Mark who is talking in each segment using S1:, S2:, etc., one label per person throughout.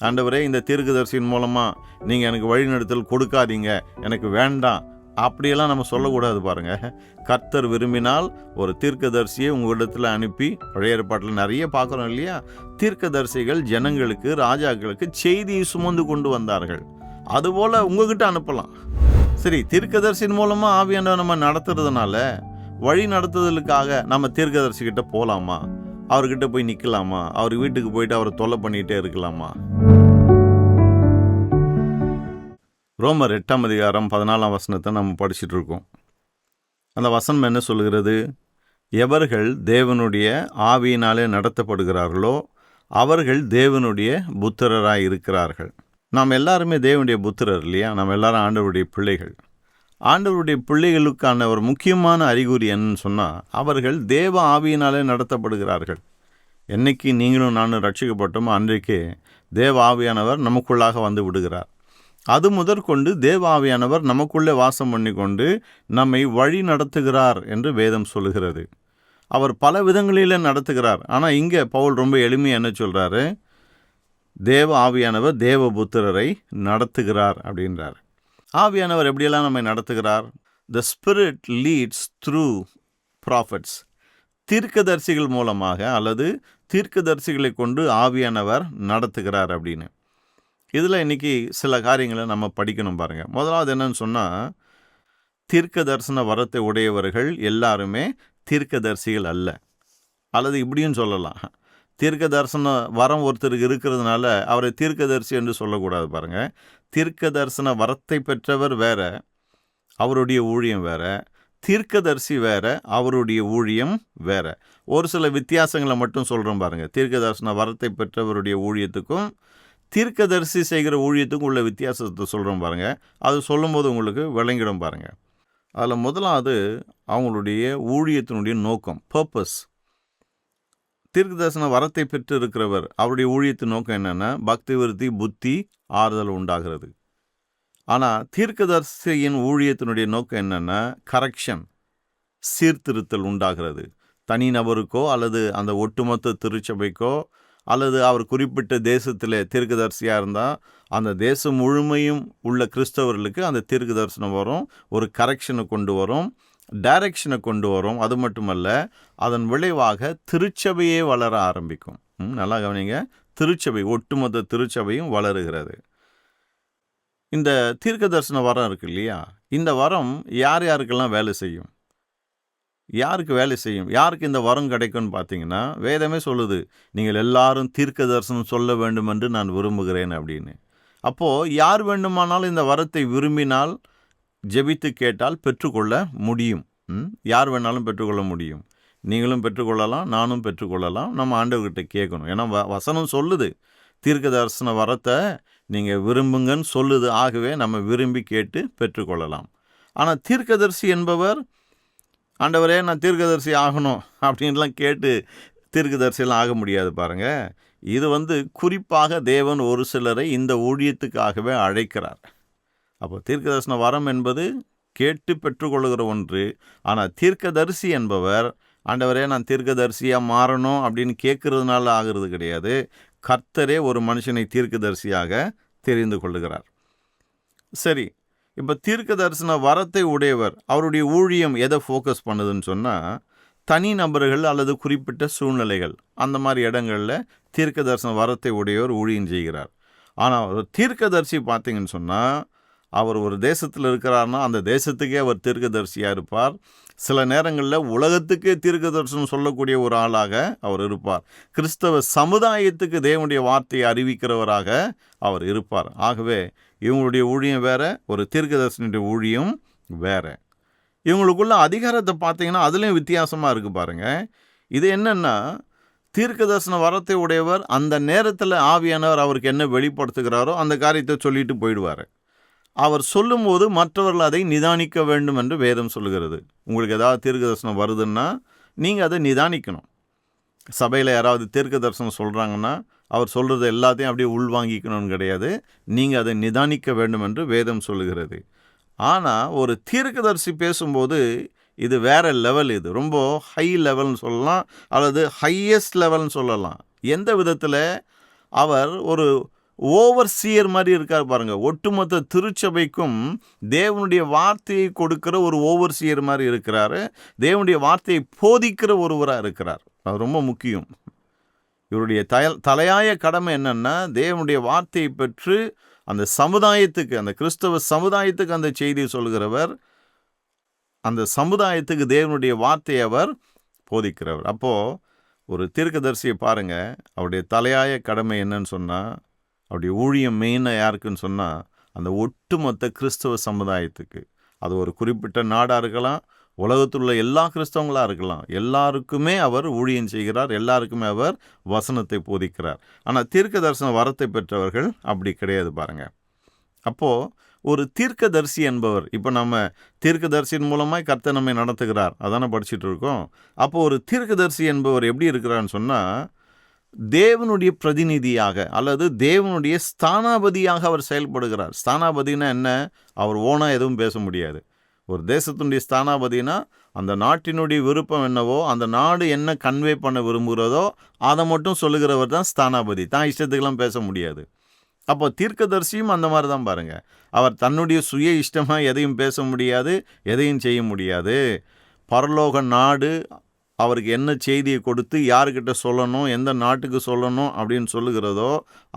S1: ஆண்டவரே, இந்த தீர்க்கதரிசியின் மூலமாக நீங்கள் எனக்கு வழிநடத்தல் கொடுக்காதீங்க, எனக்கு வேண்டாம், அப்படியெல்லாம் நம்ம சொல்லக்கூடாது. பாருங்கள், கர்த்தர் விரும்பினால் ஒரு தீர்க்கதரிசியை உங்களிடத்தில் அனுப்பி, பழைய ஏற்பாட்டில் நிறைய பார்க்குறோம் இல்லையா, தீர்க்கதரிசிகள் ஜனங்களுக்கு, ராஜாக்களுக்கு செய்தியை சுமந்து கொண்டு வந்தார்கள். அதுபோல் உங்ககிட்ட அனுப்பலாம். சரி, தீர்க்கதரிசியின் மூலமாக ஆவியானவர் நம்ம நடத்துறதுனால வழி நடத்துதலுக்காக நம்ம தீர்க்கதரிசிக்கிட்ட போகலாமா? அவர்கிட்ட போய் நிற்கலாமா? அவர் வீட்டுக்கு போயிட்டு அவரை தொல்லை பண்ணிகிட்டே இருக்கலாமா? ரோமர் 8ஆம் அதிகாரம் 14ஆம் வசனத்தை நம்ம படிச்சுட்டு இருக்கோம். அந்த வசனம் என்ன சொல்கிறது? எவர்கள் தேவனுடைய ஆவியினாலே நடத்தப்படுகிறார்களோ அவர்கள் தேவனுடைய புத்திரராய் இருக்கிறார்கள். நாம் எல்லாருமே தேவனுடைய புத்திரர் இல்லையா? நம்ம எல்லாரும் ஆண்டவருடைய பிள்ளைகள். ஆண்டவருடைய பிள்ளைகளுக்கான ஒரு முக்கியமான அறிகுறி என்னன்னு சொன்னால், அவர்கள் தேவ ஆவியினாலே நடத்தப்படுகிறார்கள். என்னைக்கு நீங்களும் நானும் ரட்சிக்கப்பட்டோமோ அன்றைக்கே தேவ ஆவியானவர் நமக்குள்ளாக வந்து விடுகிறார். அது முதற்கொண்டு தேவ ஆவியானவர் நமக்குள்ளே வாசம் பண்ணி கொண்டு நம்மை வழி நடத்துகிறார் என்று வேதம் சொல்லுகிறது. அவர் பல விதங்களில் நடத்துகிறார். ஆனால் இங்கே பவுல் ரொம்ப எளிமையாக என்ன சொல்கிறாரு? தேவ ஆவியானவர் தேவபுத்திரரை நடத்துகிறார் அப்படின்றார். ஆவியானவர் எப்படியெல்லாம் நம்மை நடத்துகிறார்? The spirit leads through prophets. தீர்க்கதரிசிகள் மூலமாக அல்லது தீர்க்கதரிசிகளை கொண்டு ஆவியானவர் நடத்துகிறார் அப்படின்னு. இதில் இன்றைக்கி சில காரியங்களை நம்ம படிக்கணும் பாருங்கள். முதலாவது என்னன்னு சொன்னால், தீர்க்க தரிசன வரத்தை உடையவர்கள் எல்லாருமே தீர்க்கதரிசிகள் அல்ல. அல்லது இப்படியும் சொல்லலாம், தீர்க்க தரிசன வரம் ஒருத்தருக்கு இருக்கிறதுனால அவரை தீர்க்கதரிசி என்று சொல்லக்கூடாது. பாருங்கள், தீர்க்க தரிசன வரத்தை பெற்றவர் வேற, அவருடைய ஊழியம் வேற. தீர்க்கதரிசி வேற, அவருடைய ஊழியம் வேற. ஒரு சில வித்தியாசங்களை மட்டும் சொல்கிறோம் பாருங்கள். தீர்க்க தரிசன வரத்தை பெற்றவருடைய ஊழியத்துக்கும் தீர்க்கதரிசி செய்கிற ஊழியத்துக்கும் உள்ள வித்தியாசத்தை சொல்கிறோம் பாருங்கள். அது சொல்லும்போது உங்களுக்கு விளங்கிடும் பாருங்கள். அதில் முதலாவது அவங்களுடைய ஊழியத்தினுடைய நோக்கம், பர்பஸ். தீர்க்க தரிசன வரத்தை பெற்று இருக்கிறவர் அவருடைய ஊழியத்தின் நோக்கம் என்னென்னா பக்தி விருத்தி, புத்தி, ஆறுதல் உண்டாகிறது. ஆனால் தீர்க்கதரிசியின் ஊழியத்தினுடைய நோக்கம் என்னென்னா கரெக்ஷன், சீர்திருத்தல் உண்டாகிறது. தனிநபருக்கோ அல்லது அந்த ஒட்டுமொத்த திருச்சபைக்கோ அல்லது அவர் குறிப்பிட்ட தேசத்தில் தீர்க்கதரிசியாக இருந்தால் அந்த தேசம் முழுமையும் உள்ள கிறிஸ்தவர்களுக்கு அந்த தீர்க்க தரிசனம் வரும், ஒரு கரெக்ஷனை கொண்டு வரும், டைரக்ஷனை கொண்டு வரும். அது மட்டுமல்ல, அதன் விளைவாக திருச்சபையே வளர ஆரம்பிக்கும். நல்லா கவனிங்க, திருச்சபை, ஒட்டுமொத்த திருச்சபையும் வளருகிறது. இந்த தீர்க்க தரிசன வரம் இருக்கு இல்லையா, இந்த வரம் யார் யாருக்கெல்லாம் வேலை செய்யும்? யாருக்கு வேலை செய்யும்? யாருக்கு இந்த வரம் கிடைக்கும்னு பார்த்தீங்கன்னா, வேதமே சொல்லுது, நீங்கள் எல்லாரும் தீர்க்க தரிசனம் சொல்ல வேண்டும் என்று நான் விரும்புகிறேன் அப்படின்னு. அப்போது யார் வேண்டுமானாலும் இந்த வரத்தை விரும்பினால், ஜெபித்து கேட்டால் பெற்றுக்கொள்ள முடியும். யார் வேணாலும் பெற்றுக்கொள்ள முடியும். நீங்களும் பெற்றுக்கொள்ளலாம், நானும் பெற்றுக்கொள்ளலாம். நம்ம ஆண்டவர்கிட்ட கேட்கணும். ஏன்னா வசனம் சொல்லுது, தீர்க்க தரிசன வரத்தை நீங்கள் விரும்புங்கன்னு சொல்லுது. ஆகவே நம்ம விரும்பி கேட்டு பெற்றுக்கொள்ளலாம். ஆனால் தீர்க்கதரிசி என்பவர், ஆண்டவரே நான் தீர்க்கதரிசி ஆகணும் அப்படின்லாம் கேட்டு தீர்க்கதரிசியெல்லாம் ஆக முடியாது பாருங்கள். இது குறிப்பாக தேவன் ஒரு சிலரை இந்த ஊழியத்துக்காகவே அழைக்கிறார். அப்போ தீர்க்கதரிசன வரம் என்பது கேட்டு பெற்றுக்கொள்ளுகிற ஒன்று. ஆனால் தீர்க்கதரிசி என்பவர், ஆண்டவரே நான் தீர்க்கதரிசியாக மாறணும் அப்படின்னு கேட்கறதுனால ஆகிறது கிடையாது. கர்த்தரே ஒரு மனுஷனை தீர்க்கதரிசியாக தெரிந்து கொள்ளுகிறார். சரி, இப்போ தீர்க்க தரிசன வரத்தை உடையவர் அவருடைய ஊழியம் எதை ஃபோக்கஸ் பண்ணுதுன்னு சொன்னால், தனி நபர்கள் அல்லது குறிப்பிட்ட சூழ்நிலைகள், அந்த மாதிரி இடங்களில் தீர்க்க தரிசன வரத்தை உடையவர் ஊழியம் செய்கிறார். ஆனால் ஒரு தீர்க்கதரிசி பார்த்தீங்கன்னு சொன்னால், அவர் ஒரு தேசத்தில் இருக்கிறார்னா அந்த தேசத்துக்கே அவர் தீர்க்கதரிசியாக இருப்பார். சில நேரங்களில் உலகத்துக்கே தீர்க்க தரிசனம் சொல்லக்கூடிய ஒரு ஆளாக அவர் இருப்பார். கிறிஸ்தவ சமுதாயத்துக்கு தேவனுடைய வார்த்தையை அறிவிக்கிறவராக அவர் இருப்பார். ஆகவே இவங்களுடைய ஊழியம் வேற, ஒரு தீர்க்கதரிசனுடைய ஊழியம் வேற. இவங்களுக்குள்ள அதிகாரத்தை பார்த்தீங்கன்னா அதுலேயும் வித்தியாசமாக இருக்குது பாருங்கள். இது என்னென்னா, தீர்க்கதரிசன வரத்தை உடையவர் அந்த நேரத்தில் ஆவியானவர் அவருக்கு என்ன வெளிப்படுத்துகிறாரோ அந்த காரியத்தை சொல்லிட்டு போயிடுவார். அவர் சொல்லும்போது மற்றவர்கள் அதை நிதானிக்க வேண்டும் என்று வேதம் சொல்லுகிறது. உங்களுக்கு ஏதாவது தீர்க்க தரிசனம் வருதுன்னா நீங்கள் அதை நிதானிக்கணும். சபையில் யாராவது தீர்க்க தரிசனம் சொல்கிறாங்கன்னா அவர் சொல்கிறது எல்லாத்தையும் அப்படியே உள்வாங்கிக்கணும்னு கிடையாது. நீங்கள் அதை நிதானிக்க வேண்டும் என்று வேதம் சொல்லுகிறது. ஆனால் ஒரு தீர்க்கதரிசி பேசும்போது இது வேறு லெவல், இது ரொம்ப ஹை லெவல்னு சொல்லலாம் அல்லது ஹையஸ்ட் லெவல்னு சொல்லலாம். எந்த விதத்தில்? அவர் ஒரு ஓவர்சியர் மாதிரி இருக்கார் பாருங்க. ஒட்டுமொத்த திருச்சபைக்கும் தேவனுடைய வார்த்தையை கொடுக்கிற ஒரு ஓவர்சியர் மாதிரி இருக்கிறாரு. தேவனுடைய வார்த்தையை போதிக்கிற ஒருவராக இருக்கிறார். அது ரொம்ப முக்கியம். இவருடைய தலையாய கடமை என்னன்னா, தேவனுடைய வார்த்தையை பெற்று அந்த சமுதாயத்துக்கு, அந்த கிறிஸ்தவ சமுதாயத்துக்கு அந்த செய்தியை சொல்கிறவர், அந்த சமுதாயத்துக்கு தேவனுடைய வார்த்தையை அவர் போதிக்கிறவர். அப்போது ஒரு தீர்க்கதரிசியை பாருங்கள், அவருடைய தலையாய கடமை என்னன்னு சொன்னால், அவருடைய ஊழியம் மெயினாக யாருக்குன்னு சொன்னால், அந்த ஒட்டுமொத்த கிறிஸ்தவ சமுதாயத்துக்கு. அது ஒரு குறிப்பிட்ட நாடாக இருக்கலாம், உலகத்தில் உள்ள எல்லா கிறிஸ்தவங்களாக இருக்கலாம், எல்லாருக்குமே அவர் ஊழியம் செய்கிறார், எல்லாருக்குமே அவர் வசனத்தை போதிக்கிறார். ஆனால் தீர்க்க தரிசன வரத்தை பெற்றவர்கள் அப்படி கிடையாது பாருங்கள். அப்போது ஒரு தீர்க்கதரிசி என்பவர், இப்போ நம்ம தீர்க்கதரிசியின் மூலமாக கர்த்தர் நம்மை நடத்துகிறார், அதானே படிச்சுட்டு இருக்கோம். அப்போது ஒரு தீர்க்கதரிசி என்பவர் எப்படி இருக்கிறான்னு சொன்னால், தேவனுடைய பிரதிநிதியாக அல்லது தேவனுடைய ஸ்தானாபதியாக அவர் செயல்படுகிறார். ஸ்தானாபதினா என்ன? அவர் ஓனாக எதுவும் பேச முடியாது. ஒரு தேசத்தினுடைய ஸ்தானாபதினா அந்த நாட்டினுடைய விருப்பம் என்னவோ, அந்த நாடு என்ன கன்வே பண்ண விரும்புகிறதோ அதை மட்டும் சொல்லுகிறவர் தான் ஸ்தானாபதி. தான் இஷ்டத்துக்கெல்லாம் பேச முடியாது. அப்போ தீர்க்கதரிசியும் அந்த மாதிரி தான் பாருங்கள். அவர் தன்னுடைய சுய இஷ்டமாக எதையும் பேச முடியாது, எதையும் செய்ய முடியாது. பரலோக நாடு அவருக்கு என்ன செய்தியை கொடுத்து யாருக்கிட்ட சொல்லணும், எந்த நாட்டுக்கு சொல்லணும் அப்படின்னு சொல்லுகிறதோ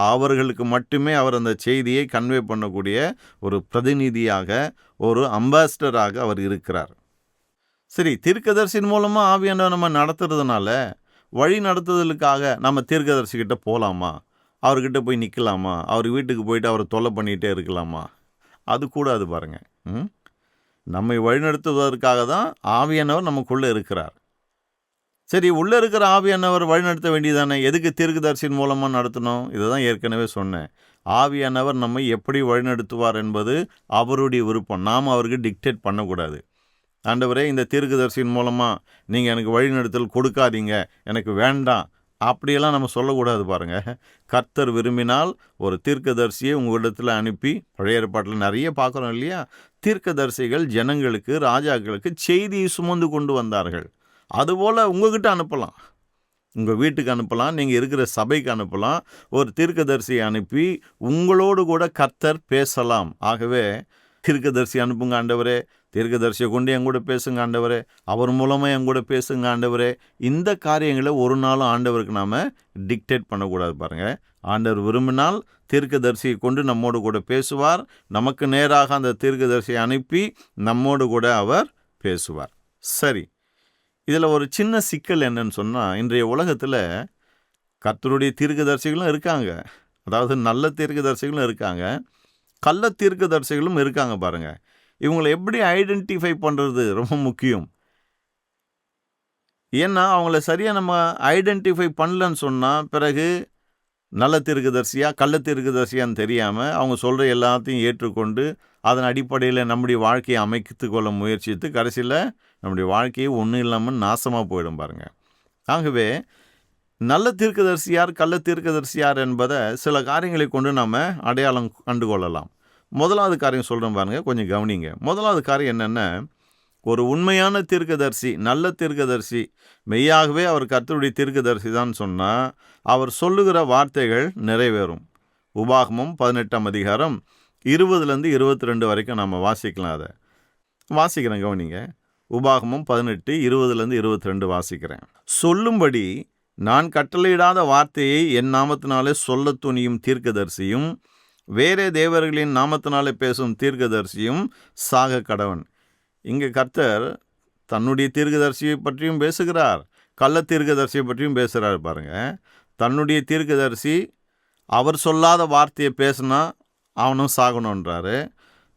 S1: அவர்களுக்கு மட்டுமே அவர் அந்த செய்தியை கன்வே பண்ணக்கூடிய ஒரு பிரதிநிதியாக, ஒரு அம்பாசிடராக அவர் இருக்கிறார். சரி, தீர்க்கதரிசியின் மூலமாக ஆவியானவர் நம்ம நடத்துறதுனால வழி நடத்துதலுக்காக நம்ம தீர்க்கதரிசிக்கிட்ட போகலாமா? அவர்கிட்ட போய் நிற்கலாமா? அவர் வீட்டுக்கு போயிட்டு அவரை தொல்லை பண்ணிகிட்டே இருக்கலாமா? அது கூடாது பாருங்கள். நம்மை வழிநடத்துவதற்காக தான் ஆவியானவர் நமக்குள்ளே இருக்கிறார். சரி, உள்ளே இருக்கிற ஆவியானவர் வழிநடத்த வேண்டியதானே? எதுக்கு தீர்க்கதரிசியின் மூலமாக நடத்தணும்? இதை தான் ஏற்கனவே சொன்னேன். ஆவியானவர் நம்மை எப்படி வழிநடத்துவார் என்பது அவருடைய விருப்பம். நாம் அவருக்கு டிக்டேட் பண்ணக்கூடாது. ஆண்டவரே, இந்த தீர்க்கதரிசியின் மூலமாக நீங்கள் எனக்கு வழிநடத்தல் கொடுக்காதீங்க, எனக்கு வேண்டாம், அப்படியெல்லாம் நம்ம சொல்லக்கூடாது பாருங்கள். கர்த்தர் விரும்பினால் ஒரு தீர்க்கதரிசியை உங்களிடத்தில் அனுப்பி, பழைய ஏற்பாட்டில் நிறைய பார்க்குறோம் இல்லையா, தீர்க்கதரிசிகள் ஜனங்களுக்கு, ராஜாக்களுக்கு செய்தியை சுமந்து கொண்டு வந்தார்கள். அதுபோல் உங்கள்கிட்ட அனுப்பலாம், உங்கள் வீட்டுக்கு அனுப்பலாம், நீங்கள் இருக்கிற சபைக்கு அனுப்பலாம். ஒரு தீர்க்கதரிசியை அனுப்பி உங்களோடு கூட கர்த்தர் பேசலாம். ஆகவே தீர்க்கதரிசி அனுப்புங்க ஆண்டவரே, தீர்க்கதரிசியை கொண்டு என் கூட பேசுங்க ஆண்டவரே, அவர் மூலமாக என் கூட பேசுங்க ஆண்டவரே. இந்த காரியங்களை ஒரு நாளும் ஆண்டவருக்கு நாம் டிக்டேட் பண்ணக்கூடாது பாருங்கள். ஆண்டவர் விரும்பினால் தீர்க்கதரிசியை கொண்டு நம்மோடு கூட பேசுவார். நமக்கு நேராக அந்த தீர்க்கதரிசியை அனுப்பி நம்மோடு கூட அவர் பேசுவார். சரி, இதில் ஒரு சின்ன சிக்கல் என்னன்னு சொன்னால், இன்றைய உலகத்தில் கர்த்தருடைய தீர்க்கதரிசிகளும் இருக்காங்க, அதாவது நல்ல தீர்க்கதரிசிகளும் இருக்காங்க, கள்ள தீர்க்கதரிசிகளும் இருக்காங்க பாருங்கள். இவங்களை எப்படி ஐடென்டிஃபை பண்ணுறது ரொம்ப முக்கியம். ஏன்னா அவங்கள சரியாக நம்ம ஐடென்டிஃபை பண்ணலன்னு சொன்னால் பிறகு நல்ல தீர்க்கதரிசியா கள்ள தீர்க்கதரிசியான்னு தெரியாமல் அவங்க சொல்கிற எல்லாத்தையும் ஏற்றுக்கொண்டு அதன் அடிப்படையில் நம்முடைய வாழ்க்கையை அமைத்து கொள்ள முயற்சித்து கடைசியில் நம்முடைய வாழ்க்கையை ஒன்றும் இல்லாமல் நாசமாக போயிடும் பாருங்கள். ஆகவே நல்ல தீர்க்கதரிசி யார், கள்ள தீர்க்கதரிசி யார் என்பதை சில காரியங்களை கொண்டு நம்ம அடையாளம் கண்டுகொள்ளலாம். முதலாவது காரியம் சொல்கிறேன் பாருங்கள், கொஞ்சம் கவனிங்க. முதலாவது காரியம் என்னென்ன, ஒரு உண்மையான தீர்க்கதரிசி, நல்ல தீர்க்கதரிசி, மெய்யாகவே அவர் கர்த்தருடைய தீர்க்கதரிசி தான் சொன்னால் அவர் சொல்லுகிற வார்த்தைகள் நிறைவேறும். உபாகமம் 18ஆம் அதிகாரம் 20லேருந்து 22 வரைக்கும் நம்ம வாசிக்கலாம். அதை வாசிக்கிறேன், கவனிங்க. உபாகமம் 18 20லேருந்து 22 வாசிக்கிறேன். சொல்லும்படி நான் கட்டளையிடாத வார்த்தையை என் நாமத்தினாலே சொல்ல துணியும் தீர்க்கதரிசியும் வேறே தேவர்களின் நாமத்தினாலே பேசும் தீர்க்கதரிசியும் சாக கடவன். இங்கே கர்த்தர் தன்னுடைய தீர்க்கதரிசியை பற்றியும் பேசுகிறார், கள்ள தீர்க்கதரிசியை பற்றியும் பேசுகிறார் பாருங்கள். தன்னுடைய தீர்க்கதரிசி அவர் சொல்லாத வார்த்தையை பேசுனா அவனும் சாகணுன்றாரு.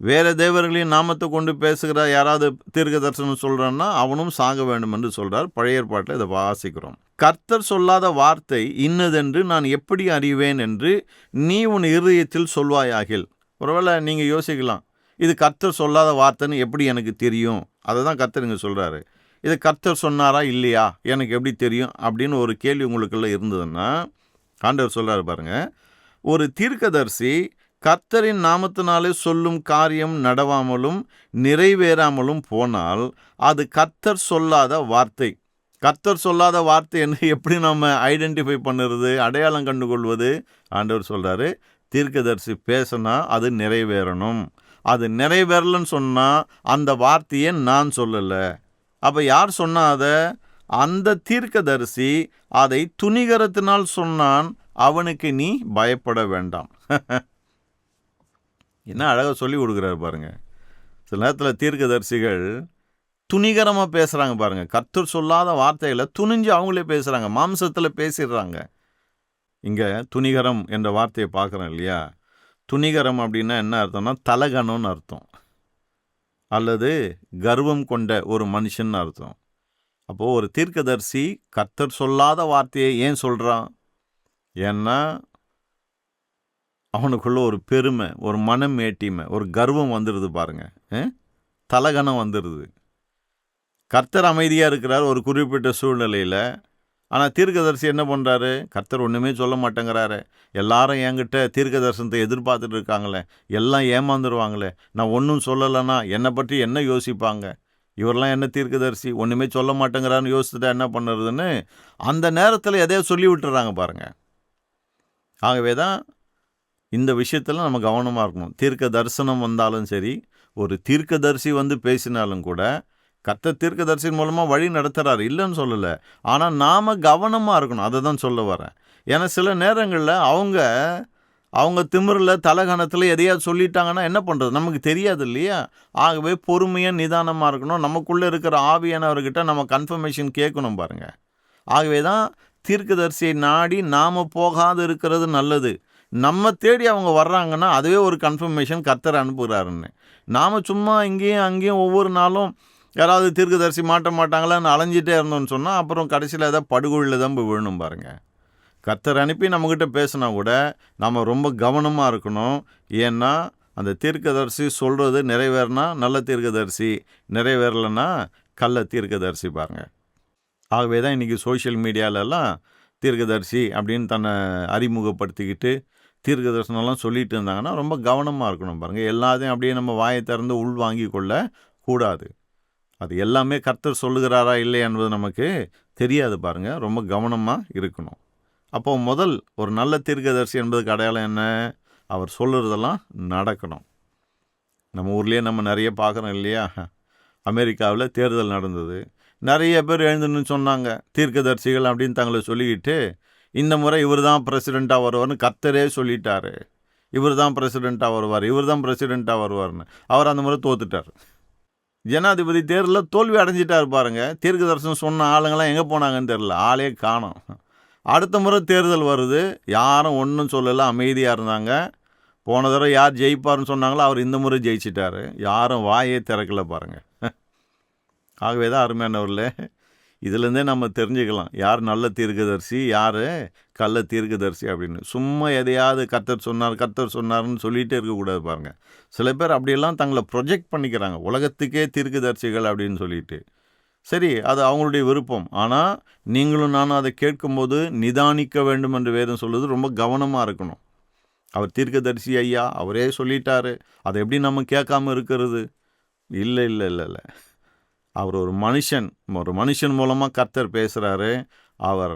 S1: வேறு தேவர்களின் நாமத்தை கொண்டு பேசுகிற யாராவது தீர்க்க தரிசனம் சொல்கிறான்னா அவனும் சாக வேண்டும் என்று சொல்கிறார். பழைய ஏற்பாட்டில் இதை வாசிக்கிறோம். கர்த்தர் சொல்லாத வார்த்தை இன்னதென்று நான் எப்படி அறிவேன் என்று நீ உன் இருதயத்தில் சொல்வாயாகில். ஒருவேளை நீங்கள் யோசிக்கலாம், இது கர்த்தர் சொல்லாத வார்த்தைன்னு எப்படி எனக்கு தெரியும்? அதை தான் கர்த்தர் இங்கே சொல்கிறாரு. இது கர்த்தர் சொன்னாரா இல்லையா, எனக்கு எப்படி தெரியும் அப்படின்னு ஒரு கேள்வி உங்களுக்குள்ள இருந்ததுன்னா ஆண்டவர் சொல்கிறாரு பாருங்கள். ஒரு தீர்க்கதரிசி கர்த்தரின் நாமத்தினாலே சொல்லும் காரியம் நடவாமலும் நிறைவேறாமலும் போனால் அது கர்த்தர் சொல்லாத வார்த்தை. கர்த்தர் சொல்லாத வார்த்தை என்ன எப்படி நம்ம ஐடென்டிஃபை பண்ணுறது, அடையாளம் கண்டுகொள்வது? ஆண்டவர் சொல்கிறாரு, தீர்க்கதரிசி பேசினா அது நிறைவேறணும். அது நிறைவேறலன்னு சொன்னால் அந்த வார்த்தையை நான் சொல்லலை. அப்போ யார் சொன்னா அதை? அந்த தீர்க்கதரிசி அதை துணிகரத்தினால் சொன்னான். அவனுக்கு நீ பயப்பட வேண்டாம். என்ன அழகாக சொல்லி கொடுக்குறாரு பாருங்க. சில நேரத்தில் தீர்க்கதரிசிகள் துணிகரமாக பேசுகிறாங்க பாருங்கள். கர்த்தர் சொல்லாத வார்த்தைகளை துணிஞ்சு அவங்களே பேசுகிறாங்க, மாம்சத்தில் பேசிடுறாங்க. இங்கே துணிகரம் என்ற வார்த்தையை பார்க்குறோம் இல்லையா? துணிகரம் அப்படின்னா என்ன அர்த்தம்னா தலகணம்னு அர்த்தம், அல்லது கர்வம் கொண்ட ஒரு மனுஷன் அர்த்தம். அப்போது ஒரு தீர்க்கதரிசி கர்த்தர் சொல்லாத வார்த்தையை ஏன் சொல்கிறான்? ஏன்னா அவனுக்குள்ள ஒரு பெருமை, ஒரு மனம் மேட்டிமை, ஒரு கர்வம் வந்துடுது பாருங்க. தலகணம் வந்துடுது. கர்த்தர் அமைதியாக இருக்கிறார் ஒரு குறிப்பிட்ட சூழ்நிலையில். ஆனால் தீர்க்கதரிசி என்ன பண்ணுறாரு? கர்த்தர் ஒன்றுமே சொல்ல மாட்டேங்கிறாரு. எல்லாரும் என்கிட்ட தீர்க்க தரிசனத்தை எதிர்பார்த்துட்டு இருக்காங்களே, எல்லாம் ஏமாந்துருவாங்களே, நான் ஒன்றும் சொல்லலைன்னா என்னை பற்றி என்ன யோசிப்பாங்க, இவரெல்லாம் என்ன தீர்க்கதரிசி ஒன்றுமே சொல்ல மாட்டேங்கிறான்னு யோசிச்சுட்டா என்ன பண்ணுறதுன்னு அந்த நேரத்தில் எதையோ சொல்லி விட்டுறாங்க பாருங்கள். ஆகவே தான் இந்த விஷயத்தில் நம்ம கவனமாக இருக்கணும். தீர்க்க தரிசனம் வந்தாலும் சரி, ஒரு தீர்க்கதரிசி வந்து பேசினாலும் கூட கர்த்தர் தீர்க்கதரிசின் மூலமாக வழி நடத்துகிறார், இல்லைன்னு சொல்லலை. ஆனால் நாம் கவனமாக இருக்கணும், அதை தான் சொல்ல வரேன். ஏன்னா சில நேரங்களில் அவங்க திமிரில் தலகணத்தில் எதையாவது சொல்லிட்டாங்கன்னா என்ன பண்ணுறது, நமக்கு தெரியாது இல்லையா? ஆகவே பொறுமையாக நிதானமாக இருக்கணும். நமக்குள்ளே இருக்கிற ஆவியானவர்கிட்ட நம்ம கன்ஃபர்மேஷன் கேட்கணும் பாருங்கள். ஆகவே தான் தீர்க்கதரிசியை நாடி நாம் போகாது இருக்கிறது நல்லது. நம்ம தேடி அவங்க வர்றாங்கன்னா அதுவே ஒரு கன்ஃபர்மேஷன் கர்த்தர் அனுப்புகிறாருன்னு. நாம் சும்மா இங்கேயும் அங்கேயும் ஒவ்வொரு நாளும் யாராவது தீர்க்கதரிசி மாட்ட மாட்டாங்களான்னு அலைஞ்சிட்டே இருந்தோம்னு சொன்னால் அப்புறம் கடைசியில் ஏதாவது படுகொழியில் தான் போய் விழணும் பாருங்கள். கர்த்தர் அனுப்பி நம்மக்கிட்ட பேசினா கூட நம்ம ரொம்ப கவனமாக இருக்கணும். ஏன்னா அந்த தீர்க்கதரிசி சொல்கிறது நிறைவேறினா நல்ல தீர்க்கதரிசி, நிறைவேறலைன்னா கள்ள தீர்க்கதரிசி பாருங்கள். ஆகவே தான் இன்றைக்கி சோஷியல் மீடியாலெல்லாம் தீர்க்கதரிசி அப்படின்னு தன்னை அறிமுகப்படுத்திக்கிட்டு தீர்க்க தரிசனம்லாம் சொல்லிட்டு இருந்தாங்கன்னா ரொம்ப கவனமாக இருக்கணும் பாருங்கள். எல்லாத்தையும் அப்படியே நம்ம வாயை திறந்து உள் வாங்கி கொள்ள கூடாது. அது எல்லாமே கர்த்தர் சொல்லுகிறாரா இல்லை என்பது நமக்கு தெரியாது பாருங்கள். ரொம்ப கவனமாக இருக்கணும். அப்போது முதல் ஒரு நல்ல தீர்க்கதரிசி என்பதுக்கு அடையாளம் என்ன? அவர் சொல்லுறதெல்லாம் நடக்கணும். நம்ம ஊர்லேயே நம்ம நிறைய பார்க்குறோம் இல்லையா? அமெரிக்காவில் தேர்தல் நடந்தது. நிறைய பேர் எழுந்துன்னு சொன்னாங்க தீர்க்கதரிசிகள் அப்படின்னு தங்களை சொல்லிக்கிட்டு, இந்த முறை இவர் தான் பிரசிடெண்ட்டாக வருவார்னு கர்த்தரே சொல்லிட்டாரு. இவர் தான் பிரசிடெண்ட்டாக வருவார், இவர் தான் பிரசிடெண்ட்டாக வருவார்னு. அவர் அந்த முறை தோத்துட்டார். ஜனாதிபதி தேர்தலில் தோல்வி அடைஞ்சிட்டார் பாருங்கள். தீர்க்க தரிசனம் சொன்ன ஆளுங்கள்லாம் எங்கே போனாங்கன்னு தெரில, ஆளே காணோம். அடுத்த முறை தேர்தல் வருது, யாரும் ஒன்றும் சொல்லலை, அமைதியாக இருந்தாங்க. போன தடவை யார் ஜெயிப்பார்னு சொன்னாங்களோ அவர் இந்த முறை ஜெயிச்சிட்டாரு. யாரும் வாயே திறக்கலை பாருங்கள். ஆகவே தான் அருமையானவர்களே, இதுலேருந்தே நம்ம தெரிஞ்சுக்கலாம் யார் நல்ல தீர்க்கதரிசி, யார் கள்ள தீர்க்கதரிசி அப்படின்னு. சும்மா எதையாவது கர்த்தர் சொன்னார்னு சொல்லிகிட்டே இருக்கக்கூடாது பாருங்கள். சில பேர் அப்படியெல்லாம் தங்களை ப்ரொஜெக்ட் பண்ணிக்கிறாங்க, உலகத்துக்கே தீர்க்கதரிசிகள் அப்படின்னு சொல்லிட்டு. சரி, அது அவங்களுடைய விருப்பம். ஆனால் நீங்களும் நானும் அதை கேட்கும்போது நிதானிக்க வேண்டும் என்று வேதம் சொல்லுது. ரொம்ப கவனமாக இருக்கணும். அவர் தீர்க்கதரிசி ஐயா, அவரே சொல்லிட்டாரு, அதை எப்படி நம்ம கேட்காம இருக்கிறது? இல்லை இல்லை இல்லை இல்லை அவர் ஒரு மனுஷன் மூலமாக கர்த்தர் பேசுகிறாரு. அவர்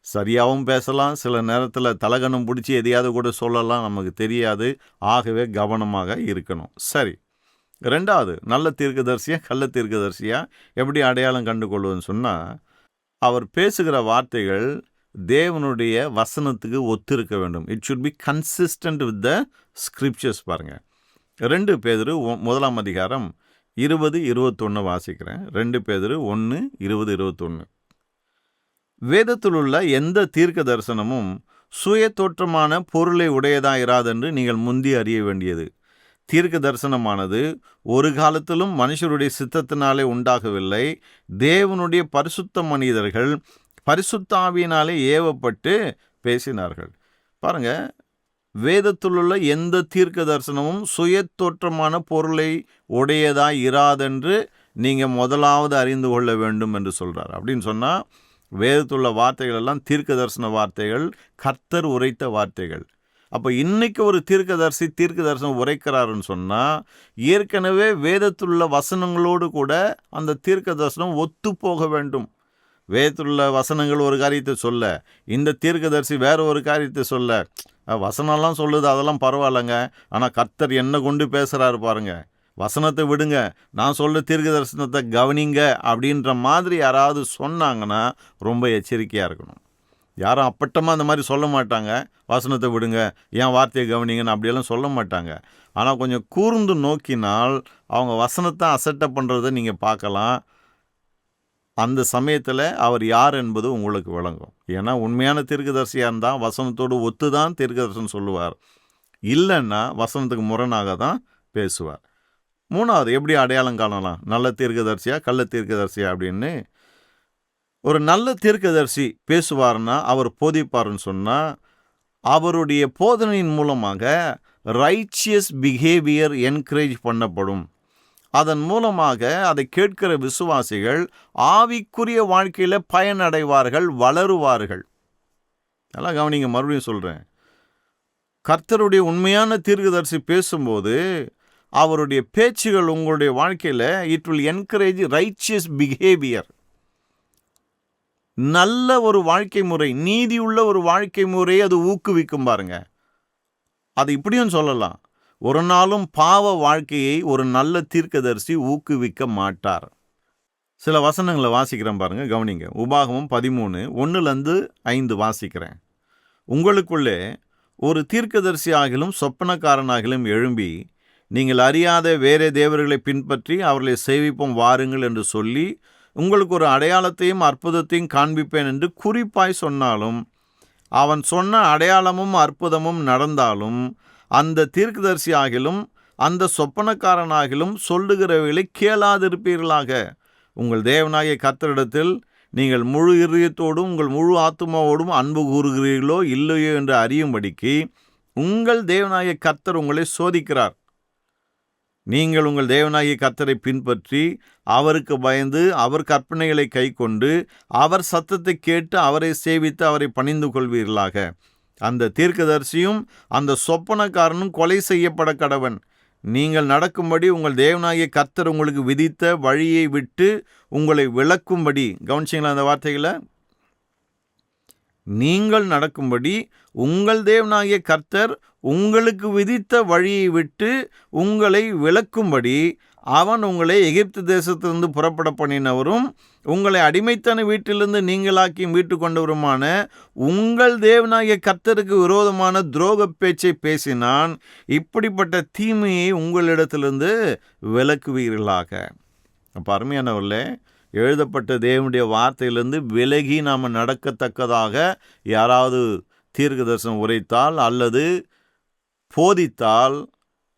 S1: சரியாகவும் பேசலாம், சில நேரத்தில் தலகணம் பிடிச்சி எதையாவது கூட சொல்லலாம், நமக்கு தெரியாது. ஆகவே கவனமாக இருக்கணும். சரி, ரெண்டாவது, நல்ல தீர்க்கதரிசியாக கள்ள தீர்க்கதரிசியாக எப்படி அடையாளம் கண்டு கொள்வதுன்னு சொன்னால், அவர் பேசுகிற வார்த்தைகள் தேவனுடைய வசனத்துக்கு ஒத்திருக்க வேண்டும். It should be consistent with the scriptures பாருங்கள். 2 பேதுரு 1 அதிகாரம் 20-21 வாசிக்கிறேன். 2 பேதுரு 1:20-21. வேதத்தில் உள்ள எந்த தீர்க்க தரிசனமும் சுய தோற்றமான பொருளை உடையதாயிராதென்று நீங்கள் முந்தி அறிய வேண்டியது. தீர்க்க தரிசனமானது ஒரு காலத்திலும் மனுஷருடைய சித்தத்தினாலே உண்டாகவில்லை. தேவனுடைய பரிசுத்த மனிதர்கள் பரிசுத்த ஆவியினாலே ஏவப்பட்டு பேசினார்கள். பாருங்க, வேதத்திலுள்ள எந்த தீர்க்க தரிசனமும் சுய தோற்றமான பொருளை உடையதாய் இராதென்று நீங்கள் முதலாவது அறிந்து கொள்ள வேண்டும் என்று சொல்கிறார். அப்படின்னு சொன்னால் வேதத்துள்ள வார்த்தைகள் எல்லாம் தீர்க்க தரிசன வார்த்தைகள், கர்த்தர் உரைத்த வார்த்தைகள். அப்போ இன்னைக்கு ஒரு தீர்க்க தரிசனம் உரைக்கிறாருன்னு சொன்னால் ஏற்கனவே வேதத்துள்ள வசனங்களோடு கூட அந்த தீர்க்க தரிசனம் ஒத்து போக வேண்டும். வேதத்துள்ள வசனங்கள் ஒரு காரியத்தை சொல்ல, இந்த தீர்க்கதரிசி வேற ஒரு காரியத்தை சொல்ல, வசனம்லாம் சொல்லுது, அதெல்லாம் பரவாயில்லைங்க. ஆனால் கர்த்தர் என்ன கொண்டு பேசுகிறாரு பாருங்க. வசனத்தை விடுங்க, நான் சொல்ல தீர்க்க தரிசனத்தை கவனிங்க அப்படின்ற மாதிரி யாராவது சொன்னாங்கன்னா ரொம்ப எச்சரிக்கையாக இருக்கணும். யாரும் அப்பட்டமாக அந்த மாதிரி சொல்ல மாட்டாங்க. வசனத்தை விடுங்க, ஏன் வார்த்தையை கவனிங்கன்னு அப்படியெல்லாம் சொல்ல மாட்டாங்க. ஆனால் கொஞ்சம் கூர்ந்து நோக்கினால் அவங்க வசனத்தை அசட்டை பண்ணுறதை நீங்கள் பார்க்கலாம். அந்த சமயத்தில் அவர் யார் என்பது உங்களுக்கு விளங்கும். ஏன்னா உண்மையான தீர்க்கதரிசியாக இருந்தால் வசனத்தோடு ஒத்து தான் தீர்க்கதரிசனம் சொல்லுவார். இல்லைன்னா வசனத்துக்கு முரணாக தான் பேசுவார். மூணாவது, எப்படி அடையாளம் காணலாம் நல்ல தீர்க்கதரிசியா கள்ள தீர்க்கதரிசியா அப்படின்னு? ஒரு நல்ல தீர்க்கதரிசி பேசுவார்னா, அவர் போதிப்பார்னு சொன்னால், அவருடைய போதனையின் மூலமாக ரைச்சியஸ் பிஹேவியர் என்கரேஜ் பண்ணப்படும். அதன் மூலமாக அதை கேட்கிற விசுவாசிகள் ஆவிக்குரிய வாழ்க்கையில் பயனடைவார்கள், வளருவார்கள். நல்லா கவனிங்க, மறுபடியும் சொல்கிறேன். கர்த்தருடைய உண்மையான தீர்க்கதரிசி பேசும்போது அவருடைய பேச்சுகள் உங்களுடைய வாழ்க்கையில் it will encourage righteous behaviour. நல்ல ஒரு வாழ்க்கை முறை, நீதியுள்ள ஒரு வாழ்க்கை முறையை அது ஊக்குவிக்கும் பாருங்க. அது இப்படியும் சொல்லலாம், ஒரு நாளும் பாவ வாழ்க்கையை ஒரு நல்ல தீர்க்கதரிசி ஊக்குவிக்க மாட்டார். சில வசனங்களை வாசிக்கிறேன் பாருங்க, கவனிங்க. உபாகமம் 13:1-5 வாசிக்கிறேன். உங்களுக்குள்ளே ஒரு தீர்க்கதரிசி ஆகிலும் சொப்பனக்காரனாகிலும் எழும்பி நீங்கள் அறியாத வேறே தேவர்களை பின்பற்றி அவர்களை சேவிப்போம் வாருங்கள் என்று சொல்லி உங்களுக்கு ஒரு அடையாளத்தையும் அற்புதத்தையும் காண்பிப்பேன் என்று குறிப்பாய் சொன்னாலும், அவன் சொன்ன அடையாளமும் அற்புதமும் நடந்தாலும், அந்த தீர்க்கதரிசி ஆகிலும் அந்த சொப்பனக்காரனாகிலும் சொல்லுகிறவைகளை கேளாதிருப்பீர்களாக. உங்கள் தேவனாகிய கர்த்தரிடத்தில் நீங்கள் முழு இதயத்தோடும் உங்கள் முழு ஆத்துமாவோடும் அன்பு கூறுகிறீர்களோ இல்லையோ என்று அறியும்படிக்கு உங்கள் தேவனாகிய கர்த்தர் உங்களை சோதிக்கிறார். நீங்கள் உங்கள் தேவனாகிய கர்த்தரை பின்பற்றி அவருக்கு பயந்து அவர் கற்பனைகளை கைக்கொண்டு அவர் சத்தத்தை கேட்டு அவரை சேவித்து அவரை பணிந்து கொள்வீர்களாக. அந்த தீர்க்கதரிசியும் அந்த சொப்பனக்காரனும் கொலை செய்யப்பட கடவன். நீங்கள் நடக்கும்படி உங்கள் தேவனாகிய கர்த்தர் உங்களுக்கு விதித்த வழியை விட்டு உங்களை விலக்கும்படி, கவனிச்சிங்களா அந்த வார்த்தைகளை? நீங்கள் நடக்கும்படி உங்கள் தேவனாகிய கர்த்தர் உங்களுக்கு விதித்த வழியை விட்டு உங்களை விலக்கும்படி அவன் உங்களை எகிப்து தேசத்திலிருந்து புறப்பட பண்ணினவரும் உங்களை அடிமைத்தன வீட்டிலிருந்து நீங்களாக்கி மீட்டு கொண்டவருமான உங்கள் தேவனாகிய கர்த்தருக்கு விரோதமான துரோக பேச்சை பேசினான். இப்படிப்பட்ட தீமையை உங்களிடத்திலிருந்து விலக்குவீர்களாக. அப்போ அருமையானவர்களே, எழுதப்பட்ட தேவனுடைய வார்த்தையிலிருந்து விலகி நாம் நடக்கத்தக்கதாக யாராவது தீர்க்க தரிசனம் உரைத்தால் அல்லது போதித்தால்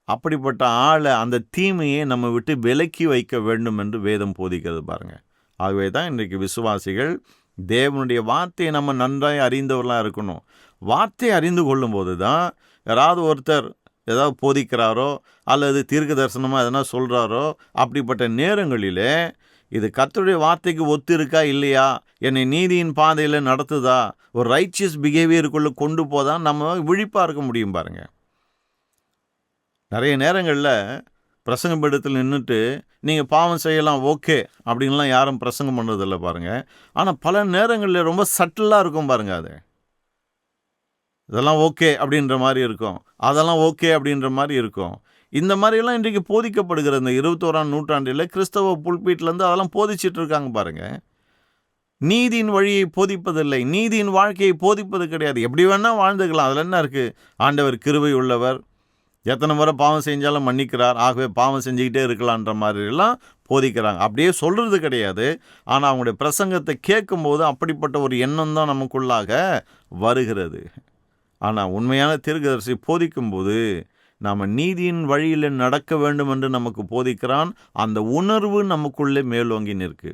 S1: அப்படிப்பட்ட ஆளை, அந்த தீமையை நம்ம விட்டு விலக்கி வைக்க வேண்டும் என்று வேதம் போதிக்கிறது பாருங்க. ஆகவே தான் இன்றைக்கு விசுவாசிகள் தேவனுடைய வார்த்தையை நம்ம நன்றாய் அறிந்தவர்களாக இருக்கணும். வார்த்தையை அறிந்து கொள்ளும்போது தான் யாராவது ஒருத்தர் ஏதாவது போதிக்கிறாரோ அல்லது தீர்க்க தரிசனமாக எதனா சொல்கிறாரோ, அப்படிப்பட்ட நேரங்களிலே இது கர்த்தருடைய வார்த்தைக்கு ஒத்து இருக்கா இல்லையா, என்னை நீதியின் பாதையில் நடத்துதா, ஒரு ரைச்சியஸ் பிஹேவியருக்குள்ளே கொண்டு போதான் நம்ம விழிப்பாக இருக்க முடியும் பாருங்கள். நிறைய நேரங்களில் பிரசங்க பீடத்தில் நின்றுட்டு நீங்கள் பாவம் செய்யலாம் ஓகே அப்படின்லாம் யாரும் பிரசங்கம் பண்ணுறதில்ல பாருங்கள். ஆனால் பல நேரங்களில் ரொம்ப சட்டிலாக இருக்கும் பாருங்கள். அது இதெல்லாம் ஓகே அப்படின்ற மாதிரி இருக்கும், அதெல்லாம் ஓகே அப்படின்ற மாதிரி இருக்கும். இந்த மாதிரியெல்லாம் இன்றைக்கு போதிக்கப்படுகிற இந்த 21ஆம் நூற்றாண்டில் கிறிஸ்தவ புல்பீட்லேருந்து அதெல்லாம் போதிச்சிட்டு இருக்காங்க பாருங்கள். நீதியின் வழியை போதிப்பதில்லை, நீதியின் வாழ்க்கையை போதிப்பது கிடையாது. எப்படி வேணால் வாழ்ந்துக்கலாம், அதில் என்ன இருக்குது? ஆண்டவர் கிருபை உள்ளவர், எத்தனை முறை பாவம் செஞ்சாலும் மன்னிக்கிறார், ஆகவே பாவம் செஞ்சுக்கிட்டே இருக்கலான்ற மாதிரிலாம் போதிக்கிறாங்க. அப்படியே சொல்கிறது கிடையாது. ஆனால் அவங்களுடைய பிரசங்கத்தை கேட்கும்போது அப்படிப்பட்ட ஒரு எண்ணம் தான் நமக்குள்ளாக வருகிறது. ஆனால் உண்மையான தீர்க்கதரிசி போதிக்கும்போது நாம் நீதியின் வழியில் நடக்க வேண்டும் என்று நமக்கு போதிக்கிறான். அந்த உணர்வு நமக்குள்ளே மேலோங்கி நிற்கு.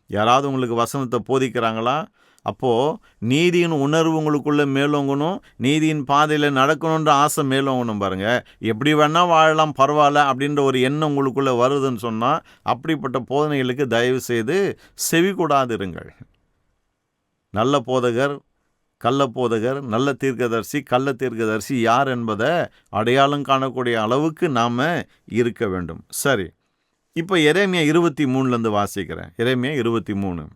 S1: யாராவது உங்களுக்கு வசனத்தை போதிக்கிறாங்களா? அப்போது நீதியின் உணர்வு உங்களுக்குள்ளே மேலோங்கணும், நீதியின் பாதையில் நடக்கணுன்ற ஆசை மேலோங்கணும் பாருங்கள். எப்படி வேணால் வாழலாம் பரவாயில்ல அப்படின்ற ஒரு எண்ணம் உங்களுக்குள்ளே வருதுன்னு சொன்னால் அப்படிப்பட்ட போதனைகளுக்கு தயவு செய்து செவி கொடாதிருங்கள். நல்ல போதகர், கள்ள போதகர், நல்ல தீர்க்கதரிசி, கள்ள தீர்க்கதரிசி யார் என்பதை அடையாளம் காணக்கூடிய அளவுக்கு நாம் இருக்க வேண்டும். சரி, இப்போ எரேமியா 23 வாசிக்கிறேன். எரேமியா 23.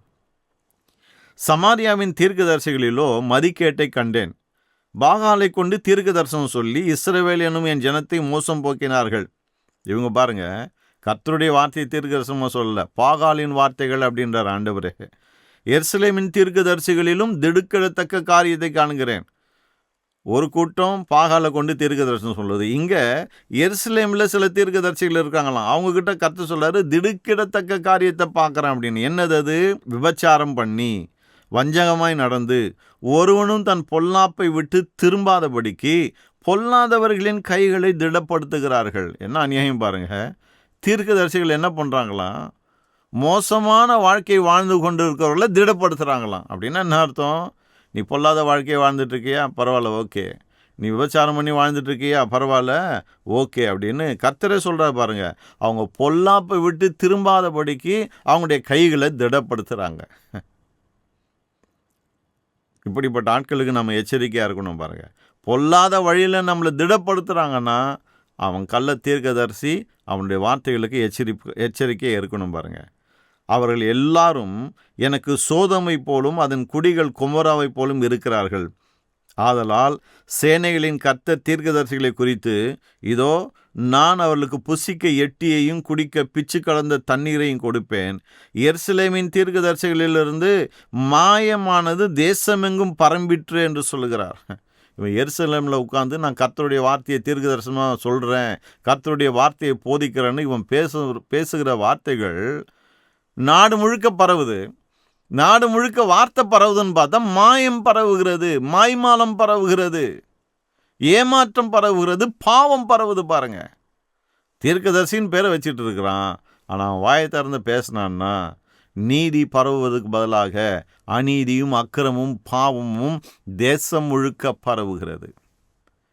S1: சமாரியாவின் தீர்க்கதரிசிகளிலோ மதிக்கேட்டை கண்டேன். பாகாலை கொண்டு தீர்க்க தரிசனம் சொல்லி இஸ்ரவேல் என்னும் என் ஜனத்தை மோசம் போக்கினார்கள். இவங்க பாருங்க, கர்த்தருடைய வார்த்தையை தீர்க்க தரிசனமாக சொல்லல, பாகாலின் வார்த்தைகள் அப்படின்றார் ஆண்டவரே. எருசலேமின் தீர்க்கதரிசிகளிலும் திடுக்கிடத்தக்க காரியத்தை காண்கிறேன். ஒரு கூட்டம் பாகாலை கொண்டு தீர்க்க தரிசனம் சொல்லுது. இங்கே எருசலேமில் சில தீர்க்கதரிசிகள் இருக்காங்களாம். அவங்கக்கிட்ட கர்த்தர் சொல்றாரு, திடுக்கிடத்தக்க காரியத்தை பார்க்குறேன் அப்படின்னு. என்னது அது? விபச்சாரம் பண்ணி வஞ்சகமாய் நடந்து ஒருவனும் தன் பொல்லாப்பை விட்டு திரும்பாதபடிக்கு பொல்லாதவர்களின் கைகளை திடப்படுத்துகிறார்கள். என்ன அநியாயம் பாருங்க. தீர்க்கதரிசிகள் என்ன பண்ணுறாங்களாம்? மோசமான வாழ்க்கை வாழ்ந்து கொண்டு இருக்கிறவர்களை திடப்படுத்துகிறாங்களாம். அப்படின்னா என்ன அர்த்தம்? நீ பொல்லாத வாழ்க்கையை வாழ்ந்துட்டு இருக்கியா, பரவாயில்ல, ஓகே. நீ விபச்சாரம் பண்ணி வாழ்ந்துட்டு இருக்கியா, பரவாயில்ல, ஓகே அப்படின்னு கர்த்தரே சொல்கிறார் பாருங்க. அவங்க பொல்லாப்பை விட்டு திரும்பாதபடிக்கு அவங்களுடைய கைகளை திடப்படுத்துகிறாங்க. இப்படிப்பட்ட ஆட்களுக்கு நம்ம எச்சரிக்கையாக இருக்கணும் பாருங்க. பொல்லாத வழியில் நம்மளை திடப்படுத்துகிறாங்கன்னா அவன் கள்ள தீர்க்கதரிசி, அவனுடைய வார்த்தைகளுக்கு எச்சரிக்கையாக இருக்கணும் பாருங்க. அவர்கள் எல்லாரும் எனக்கு சோதமை போலும் அதன் குடிகள் குமராவை போலும் இருக்கிறார்கள். ஆதலால் சேனைகளின் கர்த்தர் தீர்க்கதரிசிகளை குறித்து, இதோ நான் அவர்களுக்கு புசிக்க எட்டியையும் குடிக்க பிச்சு கலந்த தண்ணீரையும் கொடுப்பேன். எருசலேமின் தீர்க்கதரிசிகளிலிருந்து மாயமானது தேசமெங்கும் பரம்பிற்று என்று சொல்லுகிறார். இவன் எருசலேமில் உட்காந்து நான் கர்த்தருடைய வார்த்தையை தீர்க்க தரிசனமாக சொல்கிறேன், கர்த்தருடைய வார்த்தையை போதிக்கிறேன்னு இவன் பேசுகிற வார்த்தைகள் நாடு முழுக்க பரவுது. நாடு முழுக்க வார்த்தை பரவுதுன்னு பார்த்தா மாயம் பரவுகிறது, மாய்மாலம் பரவுகிறது, ஏமாற்றம் பரவுகிறது, பாவம் பரவுது பாருங்க. தீர்க்கதரிசின்னு பேரை வச்சுட்டு இருக்கிறான். ஆனால் வாயை திறந்து பேசினான்னா நீதி பரவுவதற்கு பதிலாக அநீதியும் அக்கிரமும் பாவமும் தேசம் முழுக்க பரவுகிறது.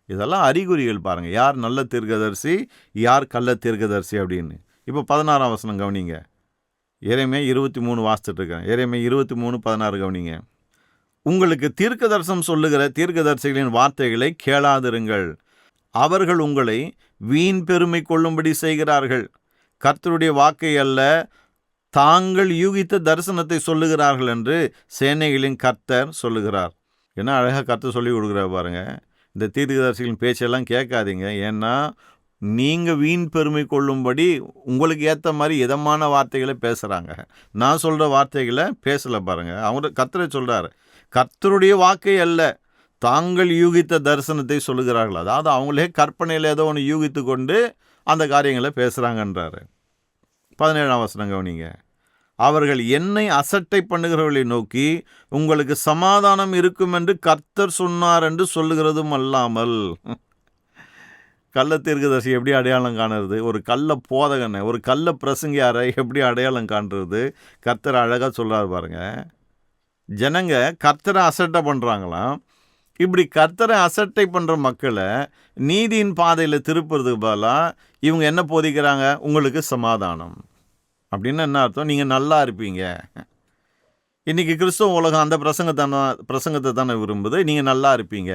S1: இதெல்லாம் அறிகுறிகள் பாருங்கள், யார் நல்ல தீர்க்கதரிசி, யார் கள்ள தீர்க்கதரிசி அப்படின்னு. இப்போ 16ஆம் வசனம் கவனிங்க. எரேமியா 23 வாசிச்சுட்டு இருக்கேன். எரேமியா 23:16 கவனிங்க. உங்களுக்கு தீர்க்க தரிசனம் சொல்லுகிற தீர்க்கதரிசிகளின் வார்த்தைகளை கேளாதிருங்கள். அவர்கள் உங்களை வீண் பெருமை கொள்ளும்படி செய்கிறார்கள். கர்த்தருடைய வாக்கை அல்ல, தாங்கள் யூகித்த தரிசனத்தை சொல்லுகிறார்கள் என்று சேனைகளின் கர்த்தர் சொல்லுகிறார். என்ன அழகாக கர்த்தர் சொல்லி கொடுக்குறார் பாருங்க. இந்த தீர்க்கதரிசிகளின் பேச்செல்லாம் கேட்காதீங்க. ஏன்னா நீங்கள் வீண் பெருமை கொள்ளும்படி உங்களுக்கு ஏற்ற மாதிரி இதமான வார்த்தைகளை பேசுகிறாங்க. நான் சொல்கிற வார்த்தைகளை பேசலை பாருங்கள். அவங்க கர்த்தரை சொல்கிறார், கர்த்தருடைய வாக்கை அல்ல, தாங்கள் யூகித்த தரிசனத்தை சொல்லுகிறார்கள். அதாவது அவங்களே கற்பனையில் ஏதோ ஒன்று யூகித்து கொண்டு அந்த காரியங்களை பேசுகிறாங்கன்றாரு. 17ஆம் வசனம் கவனிங்க. அவர்கள் என்னை அசட்டை பண்ணுகிறவர்களை நோக்கி உங்களுக்கு சமாதானம் இருக்கும் என்று கர்த்தர் சொன்னார் என்று சொல்லுகிறதும் அல்லாமல். கள்ள தீர்க்கதரிசி எப்படி அடையாளம் காணுறது? ஒரு கள்ள போதகனை, ஒரு கள்ள பிரசங்கியாரை எப்படி அடையாளம் காண்றது? கர்த்தர் அழகாக சொல்கிறார் பாருங்க. ஜனங்க கர்த்தரை அசட்டை பண்ணுறாங்களாம். இப்படி கர்த்தரை அசட்டை பண்ணுற மக்களை நீதியின் பாதையில் திருப்புறதுக்கு பதிலாக இவங்க என்ன போதிக்கிறாங்க? உங்களுக்கு சமாதானம் அப்படின்னு என்ன அர்த்தம்? நீங்கள் நல்லா இருப்பீங்க. இன்றைக்கி கிறிஸ்தவ உலகம் அந்த பிரசங்கத்தை தானே விரும்புது. நீங்கள் நல்லா இருப்பீங்க,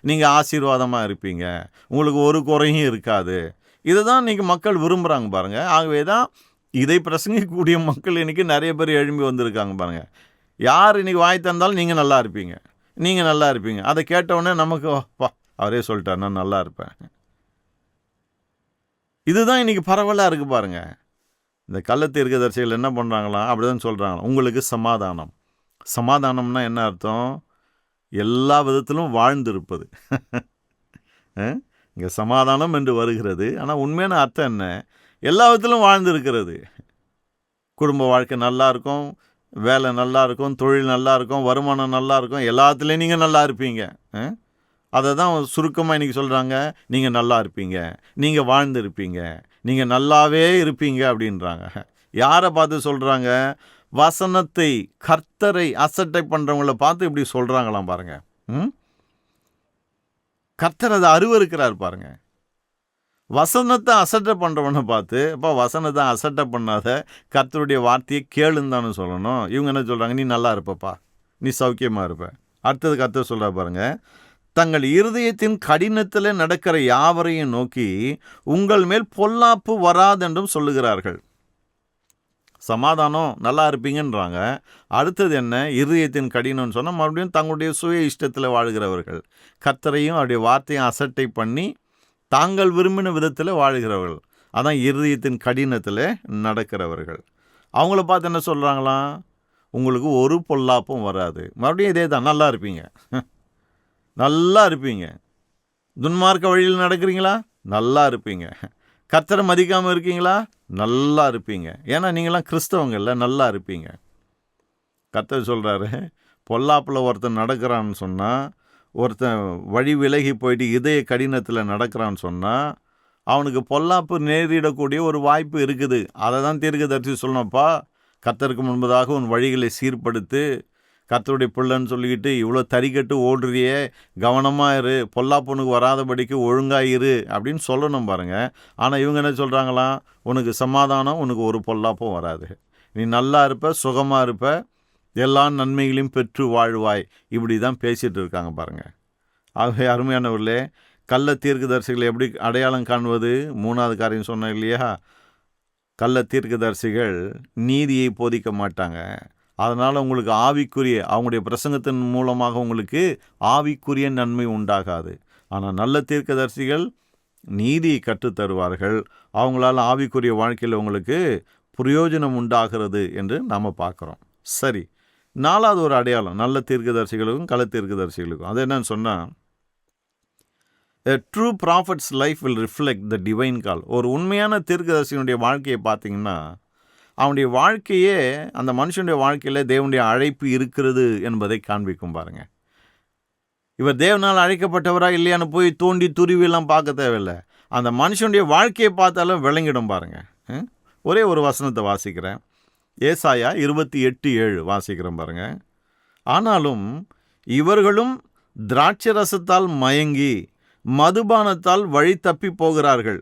S1: நீங்கள் ஆசீர்வாதமாக இருப்பீங்க, உங்களுக்கு ஒரு குறையும் இருக்காது. இதை தான் இன்றைக்கி மக்கள் விரும்புகிறாங்க பாருங்கள். ஆகவே தான் இதை பிரசங்கிக்கக்கூடிய மக்கள் இன்றைக்கி நிறைய பேர் எழும்பி வந்திருக்காங்க பாருங்கள். யார் இன்றைக்கி வாய் தந்தாலும் நீங்கள் நல்லா இருப்பீங்க, நீங்கள் நல்லா இருப்பீங்க. அதை கேட்டவுடனே நமக்கு அவரே சொல்லிட்டார், நான் நல்லா இருப்பேன். இதுதான் இன்றைக்கி பரவலாக இருக்குது பாருங்கள். இந்த கள்ள தீர்க்கதரிசிகள் என்ன பண்ணுறாங்களாம்? அப்படி தான் சொல்கிறாங்களா, உங்களுக்கு சமாதானம். சமாதானம்னா என்ன அர்த்தம்? எல்லா விதத்திலும் வாழ்ந்திருப்பது. இங்கே சமாதானம் என்று வருகிறது, ஆனால் உண்மையான அர்த்தம் என்ன? எல்லா விதத்திலும் வாழ்ந்திருக்கிறது. குடும்ப வாழ்க்கை நல்லா இருக்கும், வேலை நல்லா இருக்கும், தொழில் நல்லா இருக்கும், வருமானம் நல்லா இருக்கும், எல்லாத்துலேயும் நீங்கள் நல்லா இருப்பீங்க. அதை தான் சுருக்கமாக இன்றைக்கி சொல்கிறாங்க, நீங்கள் நல்லா இருப்பீங்க, நீங்கள் வாழ்ந்திருப்பீங்க, நீங்கள் நல்லாவே இருப்பீங்க அப்படின்றாங்க. யாரை பார்த்து சொல்கிறாங்க? வசனத்தை, கர்த்தரை அசட்டை பண்ணுறவங்கள பார்த்து இப்படி சொல்கிறாங்களாம் பாருங்க. கர்த்தர் அதை அருவருக்கிறார் பாருங்க. வசனத்தை அசட்டை பண்ணுறவனை பார்த்து, அப்போ வசனத்தை அசட்டை பண்ணாத, கர்த்தருடைய வார்த்தையை கேளுன்னு தானே சொல்லணும். இவங்க என்ன சொல்கிறாங்க? நீ நல்லா இருப்பப்பா, நீ சௌக்கியமாக இருப்ப. அடுத்தது கர்த்தர் சொல்கிறா பாருங்க, தங்கள் இருதயத்தின் கடினத்தில் நடக்கிற யாவரையும் நோக்கி உங்கள் மேல் பொல்லாப்பு வராதென்றும் சொல்லுகிறார்கள். சமாதானம் நல்லா இருப்பீங்கன்றாங்க. அடுத்தது என்ன? இருதயத்தின் கடினம்னு சொன்னால் மறுபடியும் தங்களுடைய சுய இஷ்டத்தில் வாழ்கிறவர்கள், கர்த்தரையும் அவருடைய வார்த்தையும் அசட்டை பண்ணி தாங்கள் விரும்பின விதத்தில் வாழ்கிறவர்கள். அதான் இருதயத்தின் கடினத்தில் நடக்கிறவர்கள். அவங்கள பார்த்து என்ன சொல்கிறாங்களாம்? உங்களுக்கு ஒரு பொல்லாப்பும் வராது. மறுபடியும் இதே தான், நல்லா இருப்பீங்க, நல்லா இருப்பீங்க. துன்மார்க்க வழியில் நடக்கிறீங்களா? நல்லா இருப்பீங்க. கர்த்தரை மதிக்காமல் இருக்கீங்களா? நல்லா இருப்பீங்க. ஏன்னா நீங்களாம் கிறிஸ்தவங்கள்ல, நல்லா இருப்பீங்க. கர்த்தர் சொல்கிறாரு, பொல்லாப்பில் ஒருத்தன் நடக்கிறான்னு சொன்னால், ஒருத்தன் வழி விலகி போயிட்டு இதய கடினத்தில் நடக்கிறான்னு சொன்னால், அவனுக்கு பொல்லாப்பு நேரிடக்கூடிய ஒரு வாய்ப்பு இருக்குது. அதை தான் தீர்க்கதரிசி சொல்லணும்ப்பா. கர்த்தருக்கு முன்பதாக உன் வழிகளை சீர்படுத்து, கர்த்தருடைய பிள்ளைன்னு சொல்லிக்கிட்டு இவ்வளோ தறிக்கட்டு ஓடுறியே, கவனமாக இரு, பொல்லாப்புனுக்கு வராதபடிக்கு ஒழுங்காக இரு அப்படின்னு சொல்லணும் பாருங்கள். ஆனால் இவங்க என்ன சொல்கிறாங்களாம்? உனக்கு சமாதானம், உனக்கு ஒரு பொல்லாப்பும் வராது, நீ நல்லா இருப்ப, சுகமாக இருப்ப, எல்லா நன்மைகளையும் பெற்று வாழ்வாய், இப்படி தான் பேசிகிட்டு இருக்காங்க பாருங்கள். ஆகவே அருமையானவர்களே, கள்ள தீர்க்கதரிசிகளை எப்படி அடையாளம் காண்பது? 3வது காரியம் சொன்னேன் இல்லையா? கள்ள தீர்க்கதரிசிகள் நீதியை போதிக்க மாட்டாங்க. அதனால் உங்களுக்கு ஆவிக்குரிய, அவங்களுடைய பிரசங்கத்தின் மூலமாக உங்களுக்கு ஆவிக்குரிய நன்மை உண்டாகாது. ஆனால் நல்ல தீர்க்கதரிசிகள் நீதியை கற்றுத்தருவார்கள். அவங்களால் ஆவிக்குரிய வாழ்க்கையில் உங்களுக்கு பிரயோஜனம் உண்டாகிறது என்று நாம் பார்க்குறோம். சரி, 4வது ஒரு அடையாளம் நல்ல தீர்க்கதரிசிகளுக்கும் கள்ள தீர்க்கதரிசிகளுக்கும். அது என்னன்னு சொன்னால், A true prophet's life will reflect the divine call. ஒரு உண்மையான தீர்க்கதரிசியினுடைய வாழ்க்கையை பார்த்தீங்கன்னா, அவனுடைய வாழ்க்கையே அந்த மனுஷனுடைய வாழ்க்கையில் தேவனுடைய அழைப்பு இருக்கிறது என்பதை காண்பிக்கும் பாருங்கள். இவர் தேவனால் அழைக்கப்பட்டவரா இல்லையான்னு போய் தோண்டி துருவிலாம் பார்க்க தேவையில்லை. அந்த மனுஷனுடைய வாழ்க்கையை பார்த்தாலும் விளங்கிடும் பாருங்கள். ஒரே ஒரு வசனத்தை வாசிக்கிறேன். ஏசாயா 28:7 வாசிக்கிறேன் பாருங்கள். ஆனாலும் இவர்களும் திராட்சை ரசத்தால் மயங்கி மதுபானத்தால் வழி தப்பி போகிறார்கள்.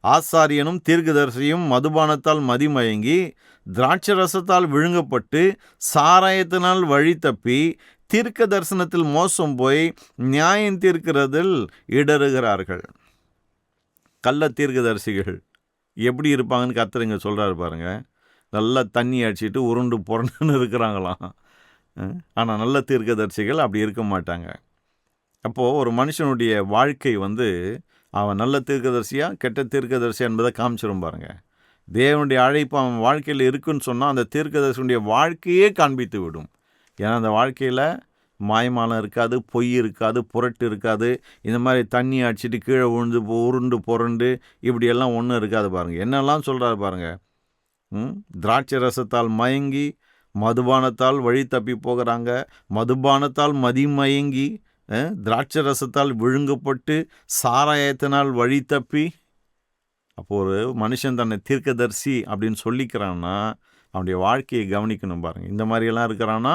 S1: ஆசாரியனும் தீர்க்கதரிசியும் மதுபானத்தால் மதிமயங்கி திராட்சை ரசத்தால் விழுங்கப்பட்டு சாராயத்தினால் வழி தப்பி தீர்க்க தரிசனத்தில் மோசம் போய் நியாயம் தீர்க்கிறதில் இடறுகிறார்கள். கள்ள தீர்க்கதரிசிகள் எப்படி இருப்பாங்கன்னு கர்த்தர் இங்கே சொல்கிறாரு பாருங்கள். நல்லா தண்ணி அடிச்சிட்டு உருண்டு புரண்டுன்னு இருக்கிறாங்களாம். ஆனால் நல்ல தீர்க்கதரிசிகள் அப்படி இருக்க மாட்டாங்க. அப்போது ஒரு மனுஷனுடைய வாழ்க்கை அவன் நல்ல தீர்க்கதரிசியா கெட்ட தீர்க்கதரிசியா என்பதை காமிச்சிடும் பாருங்கள். தேவனுடைய அழைப்பு அவன் வாழ்க்கையில் இருக்குன்னு சொன்னால் அந்த தீர்க்கதரிசியுடைய வாழ்க்கையே காண்பித்து விடும். ஏன்னா அந்த வாழ்க்கையில் மாயமானம் இருக்காது, பொய் இருக்காது, புரட்டு இருக்காது, இந்த மாதிரி தண்ணி அடிச்சிட்டு கீழே விழுந்து உருண்டு புரண்டு இப்படியெல்லாம் ஒன்றும் இருக்காது பாருங்கள். என்னெல்லாம் சொல்கிறாரு பாருங்கள். திராட்சை ரசத்தால் மயங்கி மதுபானத்தால் வழி தப்பி போகிறாங்க, மதுபானத்தால் மதிமயங்கி திராட்சை ரசத்தால் விழுங்கப்பட்டு சாராயத்தினால் வழி தப்பி. அப்போது ஒரு மனுஷன் தன்னை தீர்க்கதரிசி அப்படின்னு சொல்லிக்கிறான்னா அவனுடைய வாழ்க்கையை கவனிக்கணும் பாருங்கள். இந்த மாதிரியெல்லாம் இருக்கிறான்னா,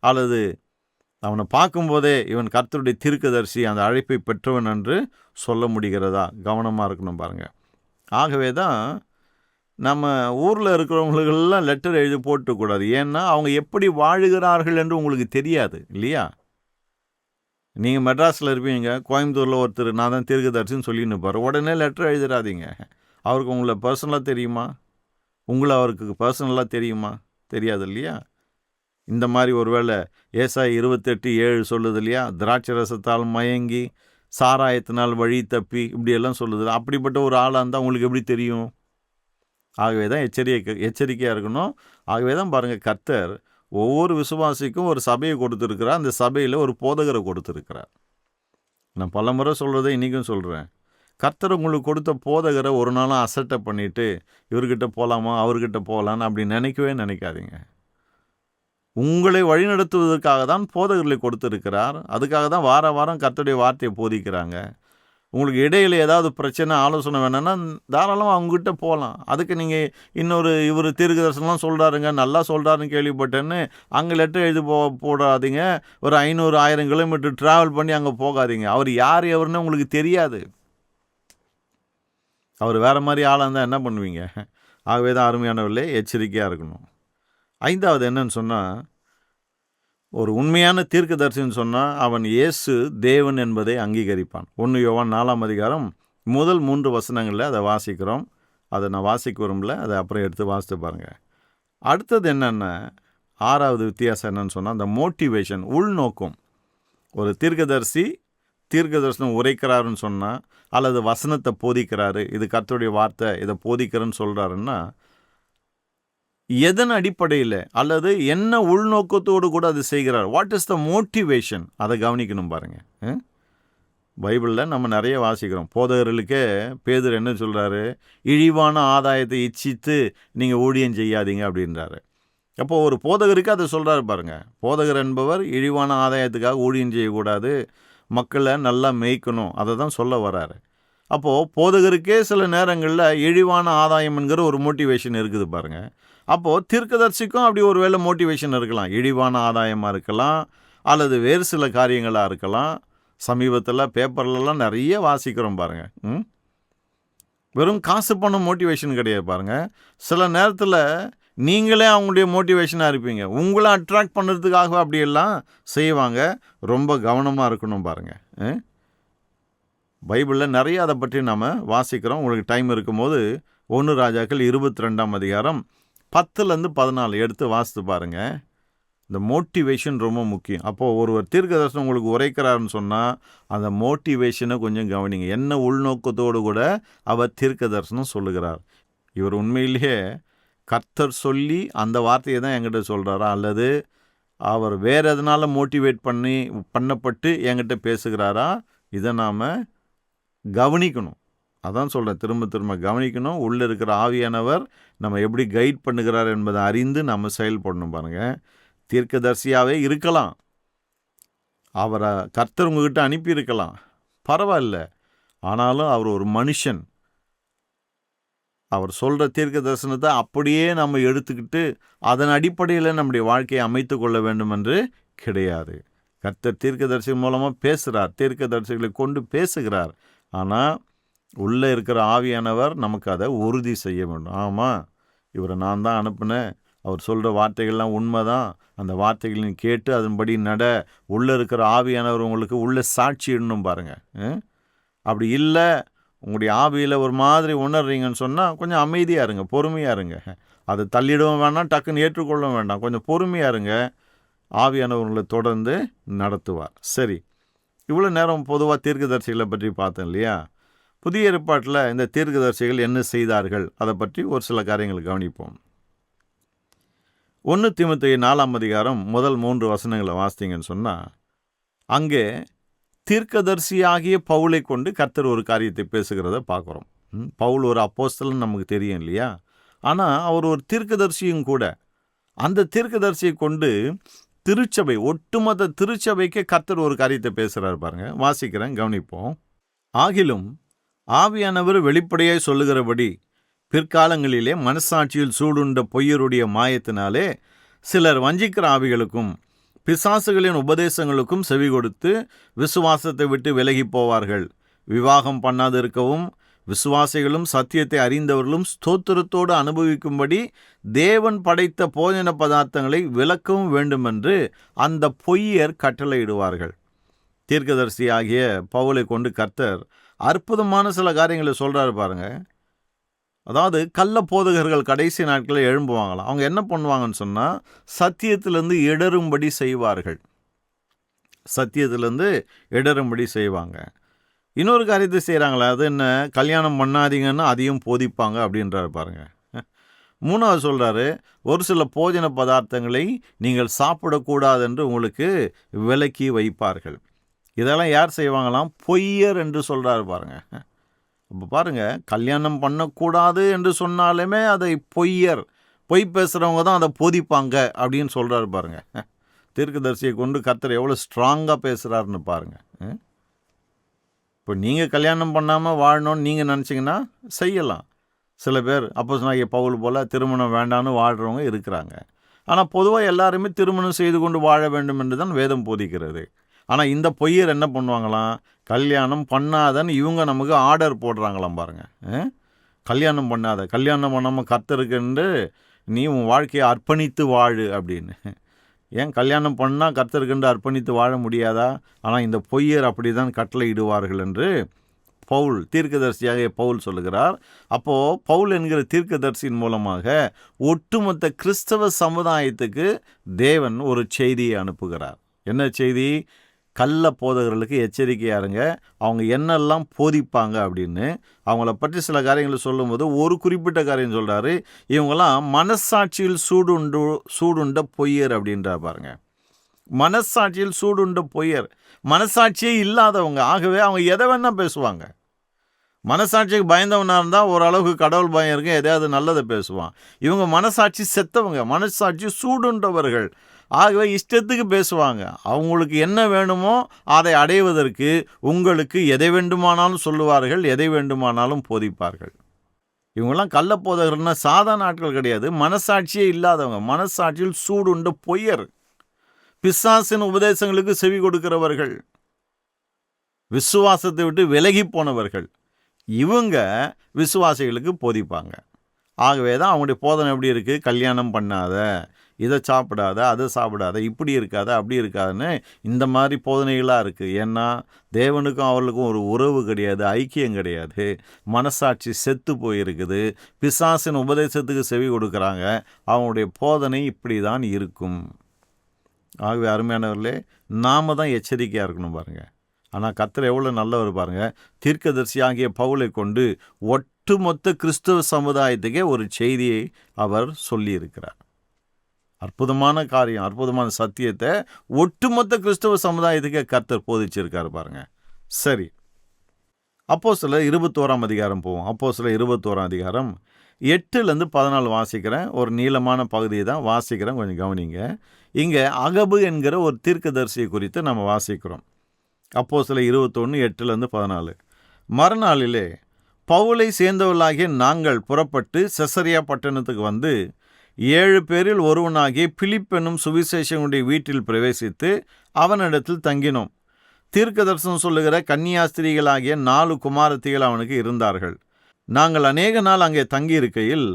S1: அல்லது அவனை பார்க்கும்போதே இவன் கர்த்தருடைய தீர்க்கதரிசி, அந்த அழைப்பை பெற்றவன் என்று சொல்ல முடிகிறதா? கவனமாக இருக்கணும் பாருங்கள். ஆகவே தான் நம்ம ஊரில் இருக்கிறவங்களுக்கெல்லாம் லெட்டர் எழுதி போட்டுக்கூடாது. ஏன்னா அவங்க எப்படி வாழுகிறார்கள் என்று உங்களுக்கு தெரியாது இல்லையா? நீங்கள் மெட்ராஸில் இருப்பீங்க, கோயம்புத்தூரில் ஒருத்தர் நான் தான் தீர்க்கதரிசின்னு சொல்லின்னு இருப்பார். உடனே லெட்டர் எழுதிடாதீங்க. அவருக்கு உங்களை பர்சனலாக தெரியுமா? உங்களை அவருக்கு பர்சனலாக தெரியுமா? தெரியாது இல்லையா? இந்த மாதிரி ஒரு வேளை ஏசாயா 28:7 சொல்லுது இல்லையா? திராட்சை ரசத்தால் மயங்கி சாராயத்தினால் வழி தப்பி இப்படியெல்லாம் சொல்லுது. அப்படிப்பட்ட ஒரு ஆளாக இருந்தால் உங்களுக்கு எப்படி தெரியும்? ஆகவே தான் எச்சரிக்கையாக இருக்கணும். ஆகவே தான் பாருங்கள், கர்த்தர் ஒவ்வொரு விசுவாசிக்கும் ஒரு சபையை கொடுத்துருக்கிறார். அந்த சபையில் ஒரு போதகரை கொடுத்துருக்கிறார். நான் பல முறை சொல்கிறத இன்றைக்கும் சொல்கிறேன். கர்த்தர் உங்களுக்கு கொடுத்த போதகரை ஒரு நாளும் அசட்டை பண்ணிவிட்டு இவர்கிட்ட போகலாமா அவர்கிட்ட போகலான்னு அப்படி நினைக்கவே நினைக்காதீங்க. உங்களை வழிநடத்துவதற்காக தான் போதகர்களை கொடுத்துருக்கிறார். அதுக்காக தான் வார வாரம் கர்த்தருடைய வார்த்தையை போதிக்கிறாங்க. உங்களுக்கு இடையில் ஏதாவது பிரச்சனை ஆலோசனை வேணும்னா தாராளமாக அவங்ககிட்ட போகலாம். அதுக்கு நீங்கள் இவர் தீர்க்கதரிசனம்லாம் சொல்கிறாருங்க, நல்லா சொல்கிறாருன்னு கேள்விப்பட்டேன்னு அங்கே லெட்டர் எழுதி போடாதீங்க. ஒரு 500-1000 கிலோமீட்டர் ட்ராவல் பண்ணி அங்கே போகாதீங்க. அவர் யார் எவருன்னு உங்களுக்கு தெரியாது. அவர் வேறு மாதிரி ஆளாக இருந்தால் என்ன பண்ணுவீங்க? ஆகவே தான் அருமையானவர்களே, எச்சரிக்கையாக இருக்கணும். 5வது என்னன்னு சொன்னால், ஒரு உண்மையான தீர்க்கதரிசின்னு சொன்னால் அவன் இயேசு தேவன் என்பதை அங்கீகரிப்பான். 1 யோவான் 4ஆம் அதிகாரம் முதல் 3 வசனங்களில் அதை வாசிக்கிறோம். அதை நான் வாசிக்க விரும்பல, அதை அப்புறம் எடுத்து வாசித்து பாருங்கள். அடுத்தது என்னென்ன, 6வது வித்தியாசம் என்னன்னு சொன்னால், அந்த மோட்டிவேஷன், உள்நோக்கம். ஒரு தீர்க்கதரிசி தீர்க்கதரிசனம் உரைக்கிறாருன்னு சொன்னால், அல்லது வசனத்தை போதிக்கிறாரு, இது கர்த்தருடைய வார்த்தை, இதை போதிக்கிறேன்னு சொல்கிறாருன்னா, எதன் அடிப்படையில் அல்லது என்ன உள்நோக்கத்தோடு கூட அது செய்கிறார்? What is the motivation? அதை கவனிக்கணும் பாருங்கள். பைபிளில் நம்ம நிறைய வாசிக்கிறோம். போதகர்களுக்கே பேதுரு என்ன சொல்கிறாரு? இழிவான ஆதாயத்தை இச்சித்து நீங்கள் ஊழியம் செய்யாதீங்க அப்படின்றாரு. அப்போது ஒரு போதகருக்கு அதை சொல்கிறாரு பாருங்கள். போதகர் என்பவர் இழிவான ஆதாயத்துக்காக ஊழியம் செய்யக்கூடாது, மக்களை நல்லா மேய்க்கணும், அதை தான் சொல்ல வராரு. அப்போது போதகருக்கே சில நேரங்களில் இழிவான ஆதாயம் என்கிற ஒரு மோட்டிவேஷன் இருக்குது பாருங்கள். அப்போது தீர்க்கதரிசிக்கும் அப்படி ஒரு வேளை மோட்டிவேஷன் இருக்கலாம். இழிவான ஆதாயமாக இருக்கலாம், அல்லது வேறு சில காரியங்களாக இருக்கலாம். சமீபத்தில் பேப்பர்லலாம் நிறைய வாசிக்கிறோம் பாருங்கள். வெறும் காசு பணம் மோட்டிவேஷன் கிடையாது பாருங்கள். சில நேரத்தில் நீங்களே அவங்களுடைய மோட்டிவேஷனாக இருப்பீங்க. உங்களை அட்ராக்ட் பண்ணுறதுக்காக அப்படியெல்லாம் செய்வாங்க. ரொம்ப கவனமாக இருக்கணும் பாருங்கள். பைபிளில் நிறைய அதை பற்றி நாம் வாசிக்கிறோம். உங்களுக்கு டைம் இருக்கும்போது 1 ராஜாக்கள் 22ஆம் அதிகாரம் 10-14 எடுத்து வாசித்து பாருங்கள். இந்த மோட்டிவேஷன் ரொம்ப முக்கியம். அப்போது ஒருவர் தீர்க்கதரிசனம் உங்களுக்கு உரைக்கிறாருன்னு சொன்னால், அந்த மோட்டிவேஷனை கொஞ்சம் கவனிங்க. என்ன உள்நோக்கத்தோடு கூட அவர் தீர்க்கதரிசனம் சொல்லுகிறார்? இவர் உண்மையிலேயே கர்த்தர் சொல்லி அந்த வார்த்தையை தான் என்கிட்ட சொல்கிறாரா, அல்லது அவர் வேறு எதனால் மோட்டிவேட் பண்ணப்பட்டு என்கிட்ட பேசுகிறாரா? இதை நாம் கவனிக்கணும். அதான் சொல்கிறேன், திரும்ப திரும்ப கவனிக்கணும். உள்ளே இருக்கிற ஆவியானவர் நம்ம எப்படி கைட் பண்ணுகிறார் என்பதை அறிந்து நம்ம செயல்படணும் பாருங்கள். தீர்க்கதரிசியாகவே இருக்கலாம், அவரை கர்த்தர் உங்ககிட்ட அனுப்பியிருக்கலாம், பரவாயில்ல. ஆனாலும் அவர் ஒரு மனுஷன். அவர் சொல்கிற தீர்க்க தரிசனத்தை அப்படியே நம்ம எடுத்துக்கிட்டு அதன் அடிப்படையில் நம்முடைய வாழ்க்கையை அமைத்து கொள்ள வேண்டும் என்று கிடையாது. கர்த்தர் தீர்க்கதரிசி மூலமாக பேசுகிறார், தீர்க்கதரிசிகளை கொண்டு பேசுகிறார். ஆனால் உள்ளே இருக்கிற ஆவியானவர் நமக்கு அதை உறுதி செய்ய வேண்டும். ஆமாம், இவரை நான் தான் அனுப்பினேன், அவர் சொல்கிற வார்த்தைகள்லாம் உண்மை தான், அந்த வார்த்தைகளின் கேட்டு அதன்படி நட. உள்ளே இருக்கிற ஆவியானவர் உங்களுக்கு உள்ளே சாட்சி இடணும் பாருங்கள். அப்படி இல்லை, உங்களுடைய ஆவியில் ஒரு மாதிரி உணர்றீங்கன்னு சொன்னால் கொஞ்சம் அமைதியாக இருங்க, பொறுமையாக இருங்க. அதை தள்ளிடவும் வேண்டாம், டக்குன்னு ஏற்றுக்கொள்ளவும் வேண்டாம், கொஞ்சம் பொறுமையாக இருங்க. ஆவியானவர்களை தொடர்ந்து நடத்துவார். சரி, இவ்வளோ நேரம் பொதுவாக தீர்க்கதரிசிகளை பற்றி பார்த்தேன் இல்லையா? புதிய ஏற்பாட்டில் இந்த தீர்க்கதரிசிகள் என்ன செய்தார்கள் அதை பற்றி ஒரு சில காரியங்களை கவனிப்போம். 1 தீமோத்தேயு 4ஆம் அதிகாரம் முதல் 3 வசனங்களை வாசித்தீங்கன்னு சொன்னால், அங்கே தீர்க்கதரிசியாகிய பவுலை கொண்டு கர்த்தர் ஒரு காரியத்தை பேசுகிறத பார்க்குறோம். பவுல் ஒரு அப்போஸ்தலன் நமக்கு தெரியும் இல்லையா? ஆனால் அவர் ஒரு தீர்க்கதரிசியும் கூட. அந்த தீர்க்கதரிசியை கொண்டு திருச்சபை, ஒட்டுமொத்த திருச்சபைக்கு கர்த்தர் ஒரு காரியத்தை பேசுகிறார் பாருங்க. வாசிக்கிறேன், கவனிப்போம். ஆகிலும் ஆவியானவர் வெளிப்படையாய் சொல்லுகிறபடி பிற்காலங்களிலே மனசாட்சியில் சூடுண்ட பொய்யருடைய மாயத்தினாலே சிலர் வஞ்சிக்கிற ஆவிகளுக்கும் பிசாசுகளின் உபதேசங்களுக்கும் செவி கொடுத்து விசுவாசத்தை விட்டு விலகி போவார்கள். விவாகம் பண்ணாதிருக்கவும் விசுவாசிகளும் சத்தியத்தை அறிந்தவர்களும் ஸ்தோத்திரத்தோடு அனுபவிக்கும்படி தேவன் படைத்த போஜன பதார்த்தங்களை விலக்கவும் வேண்டுமென்று அந்த பொய்யர் கட்டளையிடுவார்கள். தீர்க்கதரிசி ஆகிய பவுலை கொண்டு கர்த்தர் அற்புதமான சில காரியங்களை சொல்கிறாரு பாருங்க. அதாவது கள்ள போதகர்கள் கடைசி நாட்களில் எழும்புவாங்களாம். அவங்க என்ன பண்ணுவாங்கன்னு சொன்னால், சத்தியத்திலேருந்து இடரும்படி செய்வார்கள். சத்தியத்திலேருந்து இடரும்படி செய்வாங்க. இன்னொரு காரியத்தை செய்கிறாங்களே, அது என்ன? கல்யாணம் பண்ணாதீங்கன்னா அதையும் போதிப்பாங்க அப்படின்றாரு பாருங்க. 3வது சொல்கிறாரு, ஒரு சில போஜன பதார்த்தங்களை நீங்கள் சாப்பிடக்கூடாது என்று உங்களுக்கு விலக்கி வைப்பார்கள். இதெல்லாம் யார் செய்வாங்களாம்? பொய்யர் என்று சொல்கிறாரு பாருங்க. இப்போ பாருங்கள், கல்யாணம் பண்ணக்கூடாது என்று சொன்னாலுமே அதை பொய்யர், பொய் பேசுகிறவங்க தான் அதை போதிப்பாங்க அப்படின்னு சொல்கிறாரு பாருங்க. தீர்க்கதரிசியை கொண்டு கர்த்தர் எவ்வளோ ஸ்ட்ராங்காக பேசுகிறாருன்னு பாருங்கள். இப்போ நீங்கள் கல்யாணம் பண்ணாமல் வாழணும்னு நீங்கள் நினச்சிங்கன்னா செய்யலாம். சில பேர் அப்போஸ்தலனாகிய பவுல் போல் திருமணம் வேண்டான்னு வாழ்கிறவங்க இருக்கிறாங்க. ஆனால் பொதுவாக எல்லாருமே திருமணம் செய்து கொண்டு வாழ வேண்டும் என்று தான் வேதம் போதிக்கிறது. ஆனால் இந்த பொய்யர் என்ன பண்ணுவாங்களாம்? கல்யாணம் பண்ணாதன்னு இவங்க நமக்கு ஆர்டர் போடுறாங்களாம் பாருங்கள். கல்யாணம் பண்ணாத, கல்யாணம் பண்ணாமல் கர்த்தருக்குன்னு நீ உன் வாழ்க்கையை அர்ப்பணித்து வாழு அப்படின்னு. ஏன் கல்யாணம் பண்ணால் கர்த்தருக்குன்று அர்ப்பணித்து வாழ முடியாதா? ஆனால் இந்த பொய்யர் அப்படி தான் கட்டளை இடுவார்கள் என்று பவுல், தீர்க்கதரிசியாக பவுல் சொல்லுகிறார். அப்போது பவுல் என்கிற தீர்க்கதரிசியின் மூலமாக ஒட்டுமொத்த கிறிஸ்தவ சமுதாயத்துக்கு தேவன் ஒரு செய்தியை அனுப்புகிறார். என்ன செய்தி? கள்ள போதகர்களுக்கு எச்சரிக்கையாக இருங்க, அவங்க என்னெல்லாம் போதிப்பாங்க அப்படின்னு. அவங்கள பற்றி சில காரியங்களை சொல்லும்போது ஒரு குறிப்பிட்ட காரியம் சொல்கிறாரு, இவங்கெல்லாம் மனசாட்சியில் சூடுண்ட பொய்யர் அப்படின்றார் பாருங்க. மனசாட்சியில் சூடுண்ட பொய்யர், மனசாட்சியே இல்லாதவங்க. ஆகவே அவங்க எதை வேணால் பேசுவாங்க. மனசாட்சிக்கு பயந்தவனாக இருந்தால் ஓரளவுக்கு கடவுள் பயம் இருக்கு, எதையாவது நல்லதை பேசுவான். இவங்க மனசாட்சி செத்தவங்க, மனசாட்சி சூடுண்டவர்கள். ஆகவே இஷ்டத்துக்கு பேசுவாங்க. அவங்களுக்கு என்ன வேணுமோ அதை அடைவதற்கு உங்களுக்கு எதை வேண்டுமானாலும் சொல்லுவார்கள், எதை வேண்டுமானாலும் போதிப்பார்கள். இவங்கெல்லாம் கள்ள போதகர்கள்னா சாதாரண ஆட்கள் கிடையாது, மனசாட்சியே இல்லாதவங்க, மனசாட்சியில் சூடுண்ட பொய்யர், பிசாசின் உபதேசங்களுக்கு செவி கொடுக்கிறவர்கள், விசுவாசத்தை விட்டு விலகி போனவர்கள். இவங்க விசுவாசிகளுக்கு போதிப்பாங்க. ஆகவே தான் அவங்களுடைய போதனை எப்படி இருக்குது? கல்யாணம் பண்ணாத, இதை சாப்பிடாத, அதை சாப்பிடாத, இப்படி இருக்காத, அப்படி இருக்காதுன்னு இந்த மாதிரி போதனைகளாக இருக்குது. ஏன்னா தேவனுக்கும் அவர்களுக்கும் ஒரு உறவு கிடையாது, ஐக்கியம் கிடையாது, மனசாட்சி செத்து போயிருக்குது, பிசாசின் உபதேசத்துக்கு செவி கொடுக்குறாங்க. அவங்களுடைய போதனை இப்படி தான் இருக்கும். ஆகவே அருமையானவர்களே, நாம் தான் எச்சரிக்கையாக இருக்கணும் பாருங்கள். ஆனால் கர்த்தர் எவ்வளோ நல்லவர் பாருங்கள். தீர்க்கதரிசி ஆகிய பவுலை கொண்டு ஒட்டுமொத்த கிறிஸ்தவ சமுதாயத்துக்கே ஒரு செய்தியை அவர் சொல்லியிருக்கிறார். அற்புதமான காரியம், அற்புதமான சத்தியத்தை ஒட்டுமொத்த கிறிஸ்தவ சமுதாயத்துக்கே கர்த்தர் போதிச்சிருக்காரு பாருங்க. சரி, அப்போஸ்தலர் 21 அதிகாரம் போவோம். அப்போஸ்தலர் 21 அதிகாரம் 8-14 வாசிக்கிறேன். ஒரு நீளமான பகுதியை தான் வாசிக்கிறேன், கொஞ்சம் கவனிங்க. இங்கே அகபு என்கிற ஒரு தீர்க்கதரிசியை குறித்து நம்ம வாசிக்கிறோம். அப்போஸ்தலர் 21:8-14. மறுநாளிலே பவுலை சேர்ந்தவர்களாகிய நாங்கள் புறப்பட்டு செசரியா பட்டணத்துக்கு வந்து 7 பேரில் ஒருவனாகிய பிலிப் என்னும் சுவிசேஷனுடைய வீட்டில் பிரவேசித்து அவனிடத்தில் தங்கினோம். தீர்க்க தரிசனம் சொல்லுகிற கன்னியாஸ்திரிகளாகிய 4 குமாரத்திகள் அவனுக்கு இருந்தார்கள். நாங்கள் அநேக நாள் அங்கே தங்கியிருக்கையில்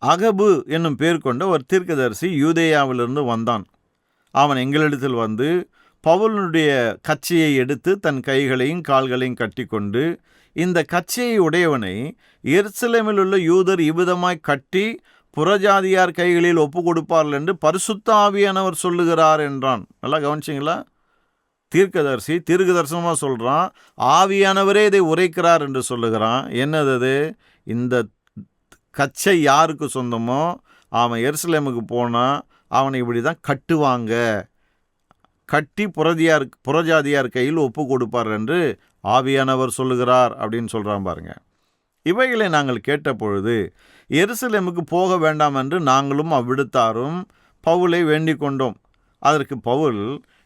S1: அகபு என்னும் பேர் கொண்ட ஒரு தீர்க்கதரிசி யூதேயாவிலிருந்து வந்தான். அவன் எங்களிடத்தில் வந்து பவுலுடைய கச்சையை எடுத்து தன் கைகளையும் கால்களையும் கட்டி கொண்டு, இந்த கச்சையை உடையவனை எருசலேமில் உள்ள யூதர் இவ்விதமாய் கட்டி புறஜாதியார் கைகளில் ஒப்பு கொடுப்பார்கள் என்று பரிசுத்த ஆவியானவர் சொல்லுகிறார் என்றான். நல்லா கவனிச்சிங்களா? தீர்க்க தரிசனமாக சொல்கிறான், ஆவியானவரே இதை உரைக்கிறார் என்று சொல்லுகிறான். என்னது? இந்த கச்சை யாருக்கு சொந்தமோ அவன் எருசலேமுக்கு போனால் அவனை இப்படி தான் கட்டுவாங்க, கட்டி புறஜாதியார் கையில் ஒப்பு கொடுப்பார் என்று ஆவியானவர் சொல்லுகிறார் அப்படின்னு சொல்கிறான் பாருங்க. இவைகளை நாங்கள் கேட்ட பொழுது எருசலேமுக்கு போக வேண்டாம் என்று நாங்களும் அவ்விடத்தாரும் பவுலை வேண்டிக் கொண்டோம். அதற்கு பவுல்,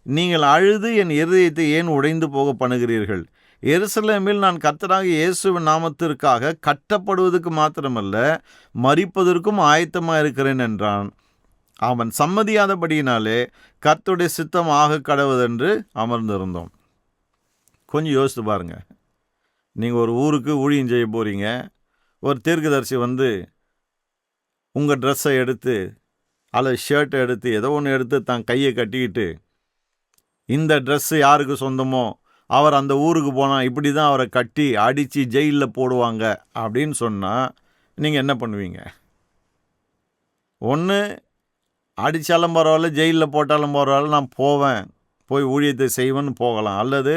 S1: நீங்கள் அழுது என் இருதயத்தை ஏன் உடைந்து போக பண்ணுகிறீர்கள்? எருசலேமில் நான் கர்த்தராகிய இயேசுவின் நாமத்திற்காக கட்டப்படுவதற்கு மாத்திரமல்ல, மரிப்பதற்கும் ஆயத்தமாக இருக்கிறேன் என்றான். அவன் சம்மதியாதபடியினாலே கர்த்தருடைய சித்தம் ஆக கடவுதென்று அமர்ந்திருந்தோம். கொஞ்சம் யோசித்து பாருங்க. நீங்கள் ஒரு ஊருக்கு ஊழியம் செய்ய போகிறீங்க. ஒரு தீர்க்கதரிசி வந்து உங்கள் ட்ரெஸ்ஸை எடுத்து அல்லது ஷர்ட்டை எடுத்து ஏதோ ஒன்று எடுத்து தான் கையை கட்டிக்கிட்டு, இந்த ட்ரெஸ்ஸு யாருக்கு சொந்தமோ அவர் அந்த ஊருக்கு போனால் இப்படி தான் அவரை கட்டி அடித்து ஜெயிலில் போடுவாங்க அப்படின்னு சொன்னால் நீங்கள் என்ன பண்ணுவீங்க? ஒன்று அடித்தாலும் பரவாயில்ல, ஜெயிலில் போட்டாலும் பரவாயில்ல, நான் போவேன், போய் ஊழியத்தை செய்வேன்னு போகலாம். அல்லது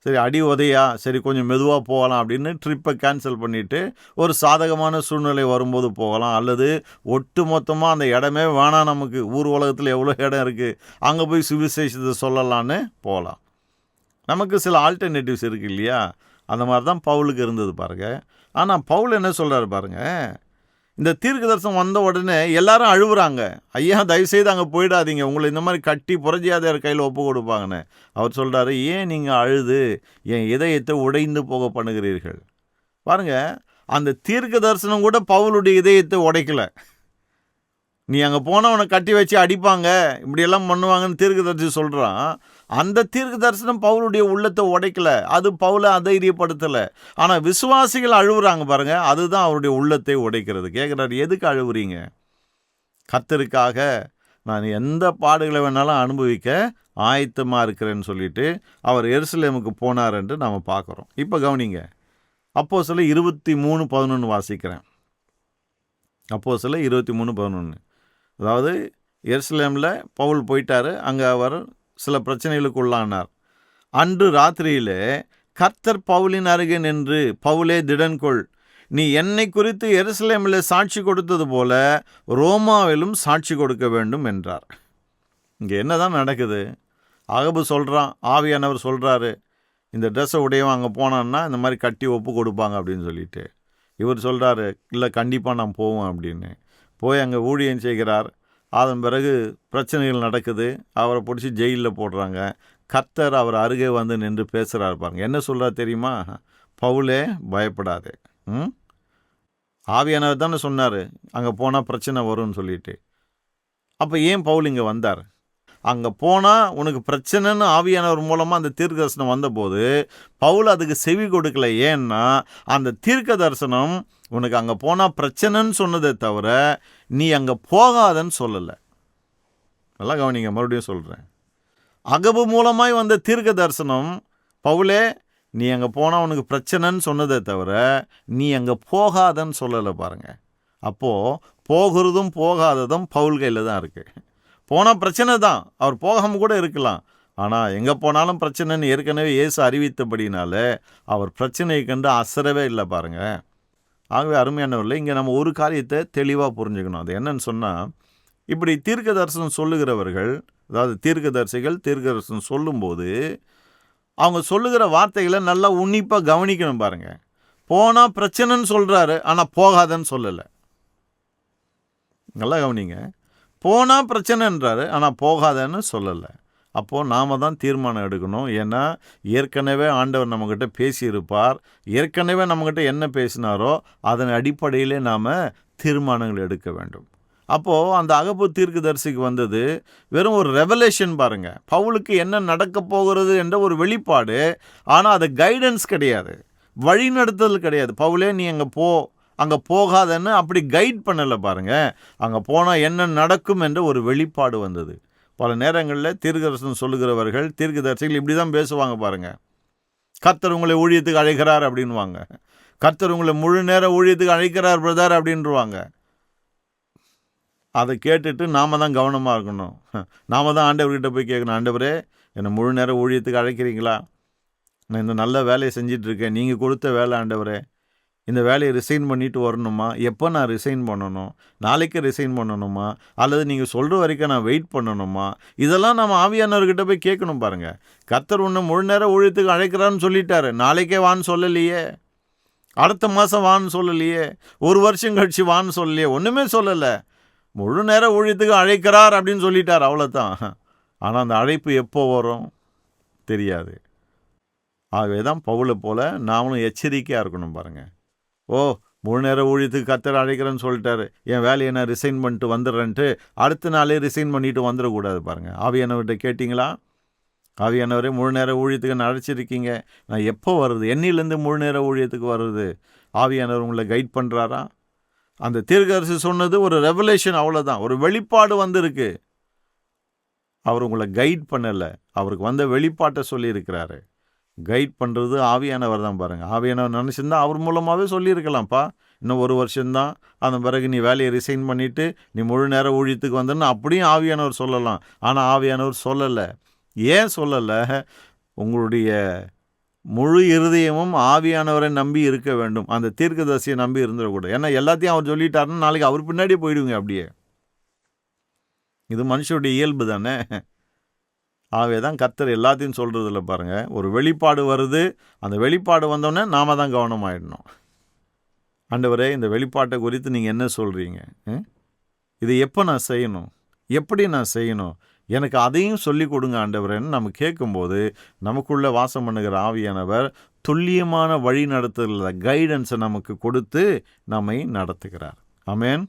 S1: சரி அடி உதையா, சரி கொஞ்சம் மெதுவாக போகலாம் அப்படின்னு ட்ரிப்பை கேன்சல் பண்ணிவிட்டு ஒரு சாதகமான சூழ்நிலை வரும்போது போகலாம். அல்லது ஒட்டு மொத்தமாக அந்த இடமே வேணாம், நமக்கு ஊர் உலகத்தில் எவ்வளோ இடம் இருக்குது, அங்கே போய் சுவிசேஷத்தை சொல்லலான்னு போகலாம். நமக்கு சில ஆல்டர்னேட்டிவ்ஸ் இருக்குது இல்லையா? அந்த மாதிரி தான் பவுலுக்கு இருந்தது பாருங்க. ஆனால் பவுல் என்ன சொல்கிறாரு பாருங்க, இந்த தீர்க்க தரிசனம் வந்த உடனே எல்லாரும் அழுவுறாங்க, ஐயா தயவுசெய்து அங்கே போயிடாதீங்க, உங்களை இந்த மாதிரி கட்டி புறஜாதியார் கையில் ஒப்பு கொடுப்பாங்கன்னு. அவர் சொல்கிறாரு, ஏன் நீங்கள் அழுது என் இதயத்தை உடைந்து போக பண்ணுகிறீர்கள்? பாருங்கள், அந்த தீர்க்க தரிசனம் கூட பவுலுடைய இதயத்தை உடைக்கலை. நீ அங்கே போனவனை கட்டி வச்சு அடிப்பாங்க, இப்படியெல்லாம் பண்ணுவாங்கன்னு தீர்க்கதரிசி சொல்கிறான். அந்த தீர்க்க தரிசனம் பவுலுடைய உள்ளத்தை உடைக்கலை, அது பவுலை அதைரியப்படுத்தலை. ஆனால் விசுவாசிகள் அழுவுறாங்க பாருங்கள், அதுதான் அவருடைய உள்ளத்தை உடைக்கிறது. கேட்குறாரு, எதுக்கு அழுவுறீங்க? கர்த்தருக்காக நான் எந்த பாடுகளை வேணாலும் அனுபவிக்க ஆயத்தமாக இருக்கிறேன்னு சொல்லிட்டு அவர் எருசலேமுக்கு போனார் என்று நாம் பார்க்குறோம். இப்போ கவனிங்க, அப்போஸ்தலர் 23:11 வாசிக்கிறேன். அப்போஸ்தலர் 23:11. அதாவது எருசலேமில் பவுல் போயிட்டாரு. அங்கே அவர் சில பிரச்சனைகளுக்கு உள்ளானார். அன்று ராத்திரியிலே கர்த்தர் பவுலின் அருகே நின்று, பவுலே திடன்கொள், நீ என்னை குறித்து எருசலேமில் சாட்சி கொடுத்தது போல ரோமாவிலும் சாட்சி கொடுக்க வேண்டும் என்றார். இங்கே என்னதான் நடக்குது? அகபு சொல்கிறான், ஆவியானவர் சொல்கிறாரு, இந்த ட்ரெஸ்ஸை உடையவன் அங்கே போனான்னா இந்த மாதிரி கட்டி ஒப்பு கொடுப்பாங்க அப்படின்னு சொல்லிட்டு. இவர் சொல்கிறாரு, இல்லை கண்டிப்பாக நான் போவேன் அப்படின்னு. போய் அங்கே ஊழியம் செய்கிறார். அதன் பிறகு பிரச்சனைகள் நடக்குது. அவரை பிடிச்சி ஜெயிலில் போடுறாங்க. கர்த்தர் அவர் அருகே வந்து நின்று பேசுகிறார் பாருங்க. என்ன சொல்கிறார் தெரியுமா? பவுலே பயப்படாதே. ஆவியானவர் தானே சொன்னார் அங்கே போனால் பிரச்சனை வரும்னு சொல்லிட்டு. அப்போ ஏன் பவுல் இங்கே வந்தார்? அங்கே போனால் உனக்கு பிரச்சனைன்னு ஆவியானவர் மூலமாக அந்த தீர்க்க தரிசனம் வந்தபோது பவுல் அதுக்கு செவி கொடுக்கல. ஏன்னா அந்த தீர்க்க தரிசனம் உனக்கு அங்கே போனால் பிரச்சனைன்னு சொன்னதே தவிர நீ அங்கே போகாதன்னு சொல்லலை. நல்லா கவனிங்க, மறுபடியும் சொல்கிறேன். அகபு மூலமாய் வந்த தீர்க்க தரிசனம் பவுலே நீ அங்கே போனால் உனக்கு பிரச்சனைன்னு சொன்னதே தவிர நீ அங்கே போகாதன்னு சொல்லலை பாருங்க. அப்போது போகிறதும் போகாததும் பவுல் கையில் தான் இருக்குது. போனால் பிரச்சனை தான், அவர் போகாமல் கூட இருக்கலாம். ஆனால் எங்கே போனாலும் பிரச்சனைன்னு ஏற்கனவே இயேசு அறிவித்தபடினால அவர் பிரச்சனையை கண்டு அசரவே இல்லை பாருங்க. ஆகவே அருமையானவர்களே, இங்கே நம்ம ஒரு காரியத்தை தெளிவாக புரிஞ்சுக்கணும். அது என்னன்னு சொன்னால், இப்படி தீர்க்க தரிசனம் சொல்லுகிறவர்கள், அதாவது தீர்க்கதரிசிகள் தீர்க்க தரிசனம் சொல்லும்போது அவங்க சொல்லுகிற வார்த்தைகளை நல்லா உன்னிப்பாக கவனிக்கணும் பாருங்க. போனால் பிரச்சனைன்னு சொல்கிறாரு, ஆனால் போகாதன்னு சொல்லலை. நல்லா கவனிங்க. போனால் பிரச்சனைன்றாரு, ஆனால் போகாதன்னு சொல்லலை. அப்போது நாம் தான் தீர்மானம் எடுக்கணும். ஏன்னா ஏற்கனவே ஆண்டவர் நம்மக்கிட்ட பேசியிருப்பார். ஏற்கனவே நம்மக்கிட்ட என்ன பேசினாரோ அதன் அடிப்படையிலே நாம் தீர்மானங்கள் எடுக்க வேண்டும். அப்போது அந்த அகபு தீர்க்கதரிசிக்கு வந்தது வெறும் ஒரு ரெவலேஷன் பாருங்கள். பவுலுக்கு என்ன நடக்க போகிறது என்ற ஒரு வெளிப்பாடு. ஆனால் அது கைடன்ஸ் கிடையாது, வழிநடத்துதல் கிடையாது. பவுலே நீ அங்கே போகாதன்னு அப்படி கைட் பண்ணலை பாருங்கள். அங்கே போனால் என்ன நடக்கும் என்ற ஒரு வெளிப்பாடு வந்தது. பல நேரங்களில் தீர்க்கதரிசனம் சொல்லுகிறவர்கள் தீர்க்கதரிசிகள் இப்படி தான் பேசுவாங்க பாருங்கள். கர்த்தர் உங்களை ஊழியத்துக்கு அழைக்கிறார் அப்படின்வாங்க. கர்த்தர் உங்களை முழு நேர ஊழியத்துக்கு அழைக்கிறார் பிரதர் அப்படின்வாங்க. அதை கேட்டுட்டு நாம் தான் கவனமாக இருக்கணும். நாம் தான் ஆண்டவர்கிட்ட போய் கேட்கணும், ஆண்டவரே என்னை முழு நேரம் ஊழியத்துக்கு அழைக்கிறீங்களா? நான் இந்த நல்ல வேலையை செஞ்சிட்ருக்கேன், நீங்கள் கொடுத்த வேலை ஆண்டவரே, இந்த வேலையை ரிசைன் பண்ணிவிட்டு வரணுமா? எப்போ நான் ரிசைன் பண்ணணும்? நாளைக்கு ரிசைன் பண்ணணுமா? அல்லது நீங்கள் சொல்கிற வரைக்கும் நான் வெயிட் பண்ணணுமா? இதெல்லாம் நம்ம ஆவியானவர்கிட்ட போய் கேட்கணும் பாருங்கள். கர்த்தர் உன்னை முழு நேரம் ஊழியத்துக்கு அழைக்கிறான்னு சொல்லிட்டாரு, நாளைக்கே வான்னு சொல்லலையே, அடுத்த மாதம் வான்னு சொல்லலையே, ஒரு வருஷம் கழிச்சு வான்னு சொல்லலையே, ஒன்றுமே சொல்லலை. முழு நேர ஊழியத்துக்கு அழைக்கிறார் அப்படின்னு சொல்லிட்டார், அவ்வளோதான். ஆனால் அந்த அழைப்பு எப்போ வரும் தெரியாது. ஆகவே தான் பவுலை போல் நாமளும் எச்சரிக்கையாக இருக்கணும் பாருங்கள். முழு நேர ஊழியத்துக்கு கர்த்தர் அழைக்கிறேன்னு சொல்லிட்டாரு, என் வேலையை நான் ரிசைன் பண்ணிட்டு வந்துடுறேன்ட்டு அடுத்த நாளே ரிசைன் பண்ணிவிட்டு வந்துடக்கூடாது பாருங்கள். ஆவியானவர்கிட்ட கேட்டிங்களா? ஆவியானவரே முழு நேர ஊழியத்துக்கு நான் அழைச்சிருக்கீங்க, நான் எப்போ வருது, என்னிலேருந்து முழு நேர ஊழியத்துக்கு வருது? ஆவியானவர் உங்களை கைட் பண்ணுறாரா? அந்த தீர்க்கதரிசி சொன்னது ஒரு ரெவலேஷன், அவ்வளோதான், ஒரு வெளிப்பாடு வந்திருக்கு. அவர் உங்களை கைட் பண்ணலை, அவருக்கு வந்த வெளிப்பாட்டை சொல்லியிருக்கிறாரு. கைட் பண்ணுறது ஆவியானவர் தான் பாருங்கள். ஆவியானவர் நினச்சிருந்தா அவர் மூலமாகவே சொல்லியிருக்கலாம்ப்பா, இன்னும் ஒரு வருஷம்தான், அதன் பிறகு நீ வேலையை ரிசைன் பண்ணிவிட்டு நீ முழு நேர ஊழியத்துக்கு வந்தன்னு அப்படியும் ஆவியானவர் சொல்லலாம். ஆனால் ஆவியானவர் சொல்லலை. ஏன் சொல்லலை? உங்களுடைய முழு இருதயமும் ஆவியானவரை நம்பி இருக்க வேண்டும், அந்த தீர்க்கதரிசியை நம்பி இருந்துடக்கூடாது. ஏன்னா எல்லாத்தையும் அவர் சொல்லிட்டாருன்னு நாளைக்கு அவர் பின்னாடியே போயிடுவீங்க அப்படியே. இது மனுஷனுடைய இயல்பு தானே. ஆகவே தான் கர்த்தர் எல்லாத்தையும் சொல்கிறதில்ல பாருங்கள். ஒரு வெளிப்பாடு வருது, அந்த வெளிப்பாடு வந்தோடனே நாம் தான் கவனமாயிடணும். ஆண்டவரே இந்த வெளிப்பாட்டை குறித்து நீங்கள் என்ன சொல்கிறீங்க? இது எப்போ நான் செய்யணும், எப்படி நான் செய்யணும், எனக்கு அதையும் சொல்லி கொடுங்க ஆண்டவரேன்னு நம்ம கேட்கும்போது நமக்குள்ளே வாசம் பண்ணுகிற ஆவியானவர் துல்லியமான வழி நடத்துதல் கைடன்ஸை நமக்கு கொடுத்து நம்மை நடத்துகிறார். ஆமென்.